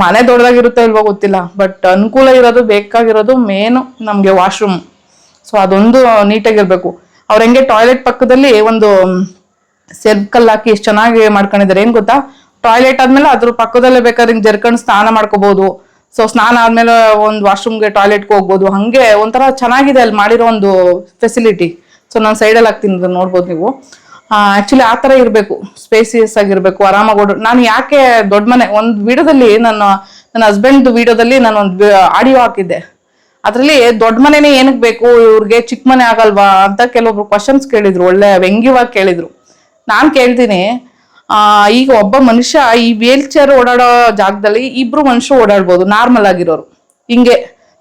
ಮನೆ ದೊಡ್ಡದಾಗಿರುತ್ತೋ ಇಲ್ವೋ ಗೊತ್ತಿಲ್ಲ, ಬಟ್ ಅನುಕೂಲ ಇರೋದು, ಬೇಕಾಗಿರೋದು ಮೇನು ನಮ್ಗೆ ವಾಶ್ರೂಮ್. ಸೊ ಅದೊಂದು ನೀಟಾಗಿರ್ಬೇಕು. ಅವ್ರ ಹೆಂಗೆ ಟಾಯ್ಲೆಟ್ ಪಕ್ಕದಲ್ಲಿ ಒಂದು ಸರ್ಕಲ್ ಹಾಕಿ ಎಷ್ಟು ಚೆನ್ನಾಗಿ ಮಾಡ್ಕೊಂಡಿದ್ದಾರೆ. ಏನ್ ಗೊತ್ತಾ, ಟಾಯ್ಲೆಟ್ ಆದ್ಮೇಲೆ ಅದ್ರ ಪಕ್ಕದಲ್ಲೇ ಬೇಕಾದ್ರೆ ಹಿಂಗ್ ಜರ್ಕೊಂಡು ಸ್ನಾನ ಮಾಡ್ಕೋಬಹುದು. ಸೊ ಸ್ನಾನ ಆದ್ಮೇಲೆ ಒಂದು ವಾಶ್ರೂಮ್ಗೆ ಟಾಯ್ಲೆಟ್ಗೆ ಹೋಗ್ಬೋದು. ಹಂಗೆ ಒಂಥರ ಚೆನ್ನಾಗಿದೆ ಅಲ್ಲಿ ಮಾಡಿರೋ ಒಂದು ಫೆಸಿಲಿಟಿ. ಸೊ ನಾನು ಸೈಡಲ್ಲಿ ಹಾಕ್ತೀನಿ, ನೋಡ್ಬೋದು ನೀವು. ಆಕ್ಚುಲಿ ಆ ತರ ಇರ್ಬೇಕು, ಸ್ಪೇಸಿಯಸ್ ಆಗಿರ್ಬೇಕು, ಆರಾಮಾಗಿ ನಾನು ಯಾಕೆ ದೊಡ್ಡ ಮನೆ, ಒಂದು ವಿಡಿಯೋದಲ್ಲಿ ನನ್ನ ಹಸ್ಬೆಂಡ್ ವಿಡಿಯೋದಲ್ಲಿ ನಾನು ಒಂದು ಆಡಿಯೋ ಹಾಕಿದ್ದೆ. ಅದ್ರಲ್ಲಿ ದೊಡ್ಡ ಮನೆನೇ ಏನಕ್ಕೆ ಬೇಕು ಇವ್ರಿಗೆ, ಚಿಕ್ಕ ಮನೆ ಆಗಲ್ವಾ ಅಂತ ಕೆಲವೊಬ್ರು ಕ್ವಶನ್ಸ್ ಕೇಳಿದ್ರು, ಒಳ್ಳೆ ವ್ಯಂಗ್ಯವಾಗಿ ಕೇಳಿದ್ರು. ನಾನ್ ಕೇಳ್ತೀನಿ, ಈಗ ಒಬ್ಬ ಮನುಷ್ಯ ಈ ವೀಲ್ ಚೇರ್ ಓಡಾಡೋ ಜಾಗದಲ್ಲಿ ಇಬ್ರು ಮನುಷ್ಯರು ಓಡಾಡ್ಬೋದು, ನಾರ್ಮಲ್ ಆಗಿರೋರು. ಹಿಂಗೆ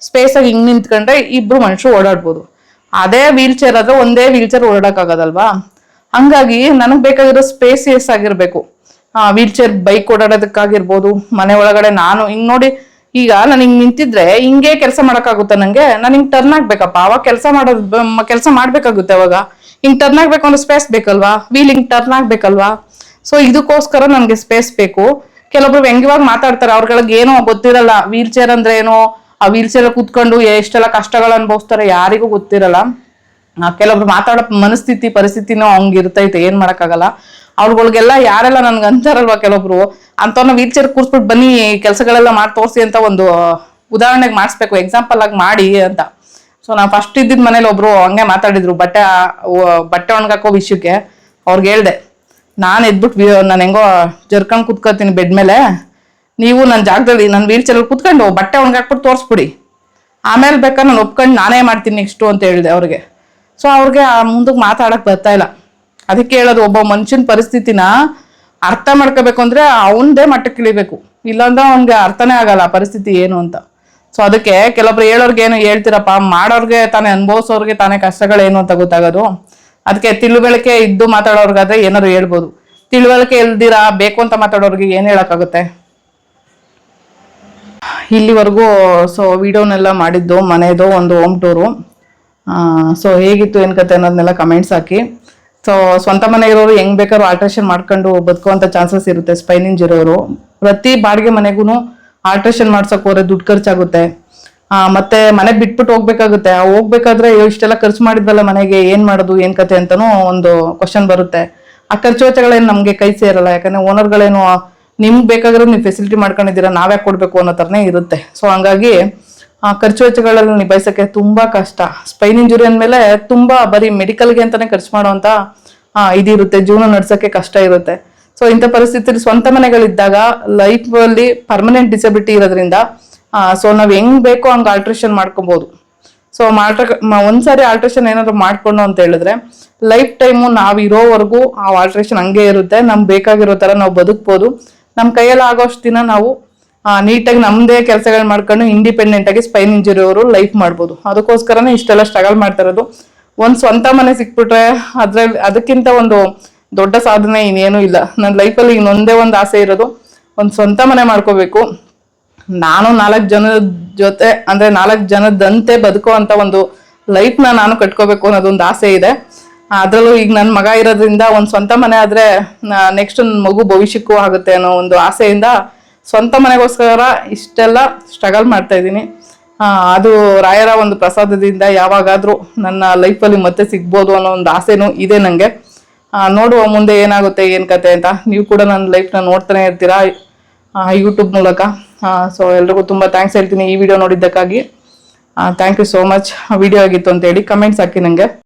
ಸ್ಪೇಸ್ ಆಗಿ ಹಿಂಗ್ ನಿಂತ್ಕೊಂಡ್ರೆ ಇಬ್ರು ಮನುಷ್ಯರು ಓಡಾಡ್ಬೋದು. ಅದೇ ವೀಲ್ ಚೇರ್ ಆದ್ರೆ ಒಂದೇ ವೀಲ್ ಚೇರ್ ಓಡಾಡಕ್ ಆಗೋದಲ್ವಾ. ಹಂಗಾಗಿ ನನಗ್ ಬೇಕಾಗಿರೋ ಸ್ಪೇಸಿಯಸ್ ಆಗಿರ್ಬೇಕು. ವೀಲ್ ಚೇರ್ ಬೈಕ್ ಓಡಾಡೋದಕ್ಕಾಗಿರ್ಬೋದು, ಮನೆ ಒಳಗಡೆ ನಾನು ಹಿಂಗ್ ನೋಡಿ, ಈಗ ನಾನು ಹಿಂಗ್ ನಿಂತಿದ್ರೆ ಹಿಂಗೆ ಕೆಲಸ ಮಾಡಕ್ಕಾಗುತ್ತೆ ನಂಗೆ. ನಾನು ಹಿಂಗ್ ಟರ್ನ್ ಆಗ್ಬೇಕಪ್ಪ, ಅವಾಗ ಕೆಲಸ ಮಾಡ್ಬೇಕಾಗುತ್ತೆ. ಅವಾಗ ಹಿಂಗ್ ಟರ್ನ್ ಆಗ್ಬೇಕು ಅಂದ್ರೆ ಸ್ಪೇಸ್ ಬೇಕಲ್ವಾ, ವೀಲ್ ಹಿಂಗ್ ಟರ್ನ್ ಆಗ್ಬೇಕಲ್ವಾ. ಸೊ ಇದಕ್ಕೋಸ್ಕರ ನನ್ಗೆ ಸ್ಪೇಸ್ ಬೇಕು. ಕೆಲವೊಬ್ರು ವ್ಯಂಗ್ಯವಾಗಿ ಮಾತಾಡ್ತಾರೆ, ಅವ್ರಗಳಿಗೆ ಏನೋ ಗೊತ್ತಿರಲ್ಲ ವೀಲ್ ಚೇರ್ ಅಂದ್ರೆ ಏನೋ, ಆ ವೀಲ್ ಚೇರ್ ಕುತ್ಕೊಂಡು ಎಷ್ಟೆಲ್ಲ ಕಷ್ಟಗಳು ಅನುಭವಿಸ್ತಾರೆ ಯಾರಿಗೂ ಗೊತ್ತಿರಲ್ಲ. ಕೆಲವೊಬ್ರು ಮಾತಾಡೋ ಮನಸ್ಥಿತಿ ಪರಿಸ್ಥಿತಿನೂ ಹಂಗಿರ್ತೈತೆ, ಏನ್ ಮಾಡಕ್ಕಾಗಲ್ಲ. ಅವ್ರಗಳಿಗೆಲ್ಲ ಯಾರೆಲ್ಲ ನನ್ಗೆ ಅಂತಾರಲ್ವಾ ಕೆಲವೊಬ್ರು, ಅಂತವ್ರನ್ನ ವೀಲ್ ಚೇರ್ ಕೂರ್ಸ್ಬಿಟ್ಟು ಬನ್ನಿ ಕೆಲಸಗಳೆಲ್ಲ ಮಾಡಿ ತೋರಿಸಿ ಅಂತ ಒಂದು ಉದಾಹರಣೆಗೆ ಮಾಡಿಸ್ಬೇಕು, ಎಕ್ಸಾಂಪಲ್ ಆಗಿ ಮಾಡಿ ಅಂತ. ಸೊ ನಾವು ಫಸ್ಟ್ ಇದ್ದಿದ್ ಮನೇಲಿ ಒಬ್ರು ಹಂಗೆ ಮಾತಾಡಿದ್ರು ಬಟ್ಟೆ ಒಣಗಾಕೋ ವಿಷಯಕ್ಕೆ. ಅವ್ರಿಗೆ ಹೇಳ್ದೆ, ನಾನು ಎದ್ಬಿಟ್ಟು ನಾನು ಹೆಂಗೋ ಜರ್ಕೊಂಡ್ ಕುತ್ಕೋತೀನಿ ಬೆಡ್ ಮೇಲೆ, ನೀವು ನನ್ನ ಜಾಗದಲ್ಲಿ ನನ್ನ ವೀಲ್ ಚೇರ್ ಕುತ್ಕೊಂಡು ಬಟ್ಟೆ ಒಣಗಾಕ್ಬಿಟ್ಟು ತೋರಿಸ್ಬಿಡಿ, ಆಮೇಲೆ ಬೇಕಾದ್ರೆ ನಾನು ಒಪ್ಕೊಂಡು ನಾನೇ ಮಾಡ್ತೀನಿ ನೆಕ್ಸ್ಟು ಅಂತ ಹೇಳಿದೆ ಅವ್ರಿಗೆ. ಸೊ ಅವ್ರಿಗೆ ಮುಂದಕ್ಕೆ ಮಾತಾಡಕ್ ಬರ್ತಾ ಇಲ್ಲ. ಅದಕ್ಕೆ ಹೇಳೋದು, ಒಬ್ಬ ಮನುಷ್ಯನ ಪರಿಸ್ಥಿತಿನ ಅರ್ಥ ಮಾಡ್ಕೋಬೇಕು ಅಂದ್ರೆ ಅವನದೇ ಮಟ್ಟಕ್ಕೆ ಇಳಿಬೇಕು, ಇಲ್ಲಾಂದ್ರೆ ಅವ್ನಿಗೆ ಅರ್ಥನೇ ಆಗಲ್ಲ ಪರಿಸ್ಥಿತಿ ಏನು ಅಂತ. ಸೊ ಅದಕ್ಕೆ ಕೆಲವೊಬ್ರು ಹೇಳೋರ್ಗೆ ಏನು ಹೇಳ್ತೀರಪ್ಪ, ಮಾಡೋರ್ಗೆ ತಾನೇ, ಅನುಭವಿಸೋರ್ಗೆ ತಾನೇ ಕಷ್ಟಗಳೇನು ಅಂತ ಗೊತ್ತಾಗೋದು. ಅದಕ್ಕೆ ತಿಳುವಳಿಕೆ ಇದ್ದು ಮಾತಾಡೋರ್ಗಾದ್ರೆ ಏನಾದ್ರು ಹೇಳ್ಬೋದು. ತಿಳುವಳಿಕೆ ಇಲ್ದಿರಾ ಬೇಕು ಅಂತ ಮಾತಾಡೋರ್ಗೆ ಏನ್ ಹೇಳಕ್ಕಾಗುತ್ತೆ. ಇಲ್ಲಿವರೆಗೂ ಸೊ ವಿಡಿಯೋನೆಲ್ಲ ಮಾಡಿದ್ದು ಮನೆದು ಒಂದು ಹೋಮ್ ಟೂರು. ಸೊ ಹೇಗಿತ್ತು ಏನ್ ಕತೆ ಅನ್ನೋದನ್ನೆಲ್ಲ ಕಮೆಂಟ್ಸ್ ಹಾಕಿ. ಸೊ ಸ್ವಂತ ಮನೆ ಇರೋರು ಹೆಂಗ್ ಬೇಕಾದ್ರೂ ಆಲ್ಟ್ರೇಷನ್ ಮಾಡ್ಕೊಂಡು ಬದುಕುವಂತ ಚಾನ್ಸಸ್ ಇರುತ್ತೆ. ಸ್ಪೈನ್ ಇಂಜುರಿ ಇರೋರು ಪ್ರತಿ ಬಾಡಿಗೆ ಮನೆಗೂ ಆಲ್ಟ್ರೇಷನ್ ಮಾಡ್ಸಕ್ ಹೋದ್ರೆ ದುಡ್ಡು ಖರ್ಚಾಗುತ್ತೆ. ಮತ್ತೆ ಮನೆ ಬಿಟ್ಬಿಟ್ಟು ಹೋಗ್ಬೇಕಾಗುತ್ತೆ. ಹೋಗ್ಬೇಕಾದ್ರೆ ಇಷ್ಟೆಲ್ಲ ಖರ್ಚು ಮಾಡಿದ್ವಲ್ಲ ಮನೆಗೆ, ಏನ್ ಮಾಡೋದು ಏನ್ ಕತೆ ಅಂತಾನು ಒಂದು ಕ್ವಶನ್ ಬರುತ್ತೆ. ಆ ಖರ್ಚು ವೆಚ್ಚಗಳೇನು ನಮ್ಗೆ ಕೈ ಸೇರಲ್ಲ. ಯಾಕಂದ್ರೆ ಓನರ್ಗಳೇನು ನಿಮ್ಗೆ ಬೇಕಾಗಿರೋದು ನೀವು ಫೆಸಿಲಿಟಿ ಮಾಡ್ಕೊಂಡಿದ್ದೀರಾ, ನಾವ್ಯಾಕೆ ಕೊಡ್ಬೇಕು ಅನ್ನೋ ಥರನೇ ಇರುತ್ತೆ. ಸೊ ಹಂಗಾಗಿ ಆ ಖರ್ಚು ವೆಚ್ಚಗಳಲ್ಲಿ ನಿಭಾಯಿಸಕ್ಕೆ ತುಂಬಾ ಕಷ್ಟ. ಸ್ಪೈನ್ ಇಂಜುರಿ ಅಂದಮೇಲೆ ತುಂಬಾ ಬರೀ ಮೆಡಿಕಲ್ಗೆ ಅಂತಾನೆ ಖರ್ಚು ಮಾಡೋಂತ ಇದಿರುತ್ತೆ, ಜೀವನ ನಡ್ಸಕ್ಕೆ ಕಷ್ಟ ಇರುತ್ತೆ. ಸೊ ಇಂಥ ಪರಿಸ್ಥಿತಿ ಸ್ವಂತ ಮನೆಗಳಿದ್ದಾಗ ಲೈಫ್ ಅಲ್ಲಿ ಪರ್ಮನೆಂಟ್ ಡಿಸಬಿಲಿಟಿ ಇರೋದ್ರಿಂದ ಸೊ ನಾವ್ ಹೆಂಗ್ ಬೇಕೋ ಹಂಗ ಆಲ್ಟ್ರೇಷನ್ ಮಾಡ್ಕೊಬಹುದು. ಸೊ ಒಂದ್ಸಾರಿ ಆಲ್ಟ್ರೇಷನ್ ಏನಾದ್ರು ಮಾಡ್ಕೊಂಡು ಅಂತ ಹೇಳಿದ್ರೆ ಲೈಫ್ ಟೈಮು ನಾವ್ ಇರೋವರೆಗೂ ಆ ಆಲ್ಟ್ರೇಷನ್ ಹಂಗೆ ಇರುತ್ತೆ. ನಮ್ಗೆ ಬೇಕಾಗಿರೋ ತರ ನಾವು ಬದುಕ್ಬೋದು. ನಮ್ ಕೈಯಲ್ಲಿ ಆಗೋಷ್ಟು ದಿನ ನಾವು ನೀಟಾಗಿ ನಮ್ದೇ ಕೆಲಸಗಳು ಮಾಡ್ಕೊಂಡು ಇಂಡಿಪೆಂಡೆಂಟ್ ಆಗಿ ಸ್ಪೈನ್ ಇಂಜುರಿ ಅವರು ಲೈಫ್ ಮಾಡ್ಬೋದು. ಅದಕ್ಕೋಸ್ಕರನೇ ಇಷ್ಟೆಲ್ಲ ಸ್ಟ್ರಗಲ್ ಮಾಡ್ತಾ ಇರೋದು. ಒಂದ್ ಸ್ವಂತ ಮನೆ ಸಿಕ್ಬಿಟ್ರೆ ಅದಕ್ಕಿಂತ ಒಂದು ದೊಡ್ಡ ಸಾಧನೆ ಇನ್ನೇನು ಇಲ್ಲ. ನನ್ನ ಲೈಫಲ್ಲಿ ಇನ್ನೊಂದೇ ಒಂದು ಆಸೆ ಇರೋದು, ಒಂದ್ ಸ್ವಂತ ಮನೆ ಮಾಡ್ಕೋಬೇಕು. ನಾನು 4 ಜನದ ಜೊತೆ ಅಂದ್ರೆ 4 ಜನದಂತೆ ಬದುಕೋ ಅಂತ ಒಂದು ಲೈಫ್ ನಾನು ಕಟ್ಕೋಬೇಕು ಅನ್ನೋದೊಂದು ಆಸೆ ಇದೆ. ಅದ್ರಲ್ಲೂ ಈಗ ನನ್ನ ಮಗ ಇರೋದ್ರಿಂದ ಒಂದ್ ಸ್ವಂತ ಮನೆ ಆದ್ರೆ ನೆಕ್ಸ್ಟ್ ನನ್ನ ಮಗು ಭವಿಷ್ಯಕ್ಕೂ ಆಗುತ್ತೆ ಅನ್ನೋ ಒಂದು ಆಸೆಯಿಂದ ಸ್ವಂತ ಮನೆಗೋಸ್ಕರ ಇಷ್ಟೆಲ್ಲ ಸ್ಟ್ರಗಲ್ ಮಾಡ್ತಾ ಇದ್ದೀನಿ. ಅದು ರಾಯರ ಒಂದು ಪ್ರಸಾದದಿಂದ ಯಾವಾಗಾದ್ರೂ ನನ್ನ ಲೈಫಲ್ಲಿ ಮತ್ತೆ ಸಿಗ್ಬೋದು ಅನ್ನೋ ಒಂದು ಆಸೆನೂ ಇದೆ ನಂಗೆ. ನೋಡುವ ಮುಂದೆ ಏನಾಗುತ್ತೆ ಏನ್ ಕತೆ ಅಂತ. ನೀವು ಕೂಡ ನನ್ನ ಲೈಫ್ನ ನೋಡ್ತಾನೆ ಇರ್ತೀರಾ ಯೂಟ್ಯೂಬ್ ಮೂಲಕ. ಸೊ ಎಲ್ರಿಗೂ ತುಂಬಾ ಥ್ಯಾಂಕ್ಸ್ ಹೇಳ್ತೀನಿ ಈ ವಿಡಿಯೋ ನೋಡಿದ್ದಕ್ಕಾಗಿ. Thank you so much. Video ಆಗಿತ್ತು ಅಂತ ಹೇಳಿ ಕಮೆಂಟ್ಸ್ ಹಾಕಿ ನಂಗೆ.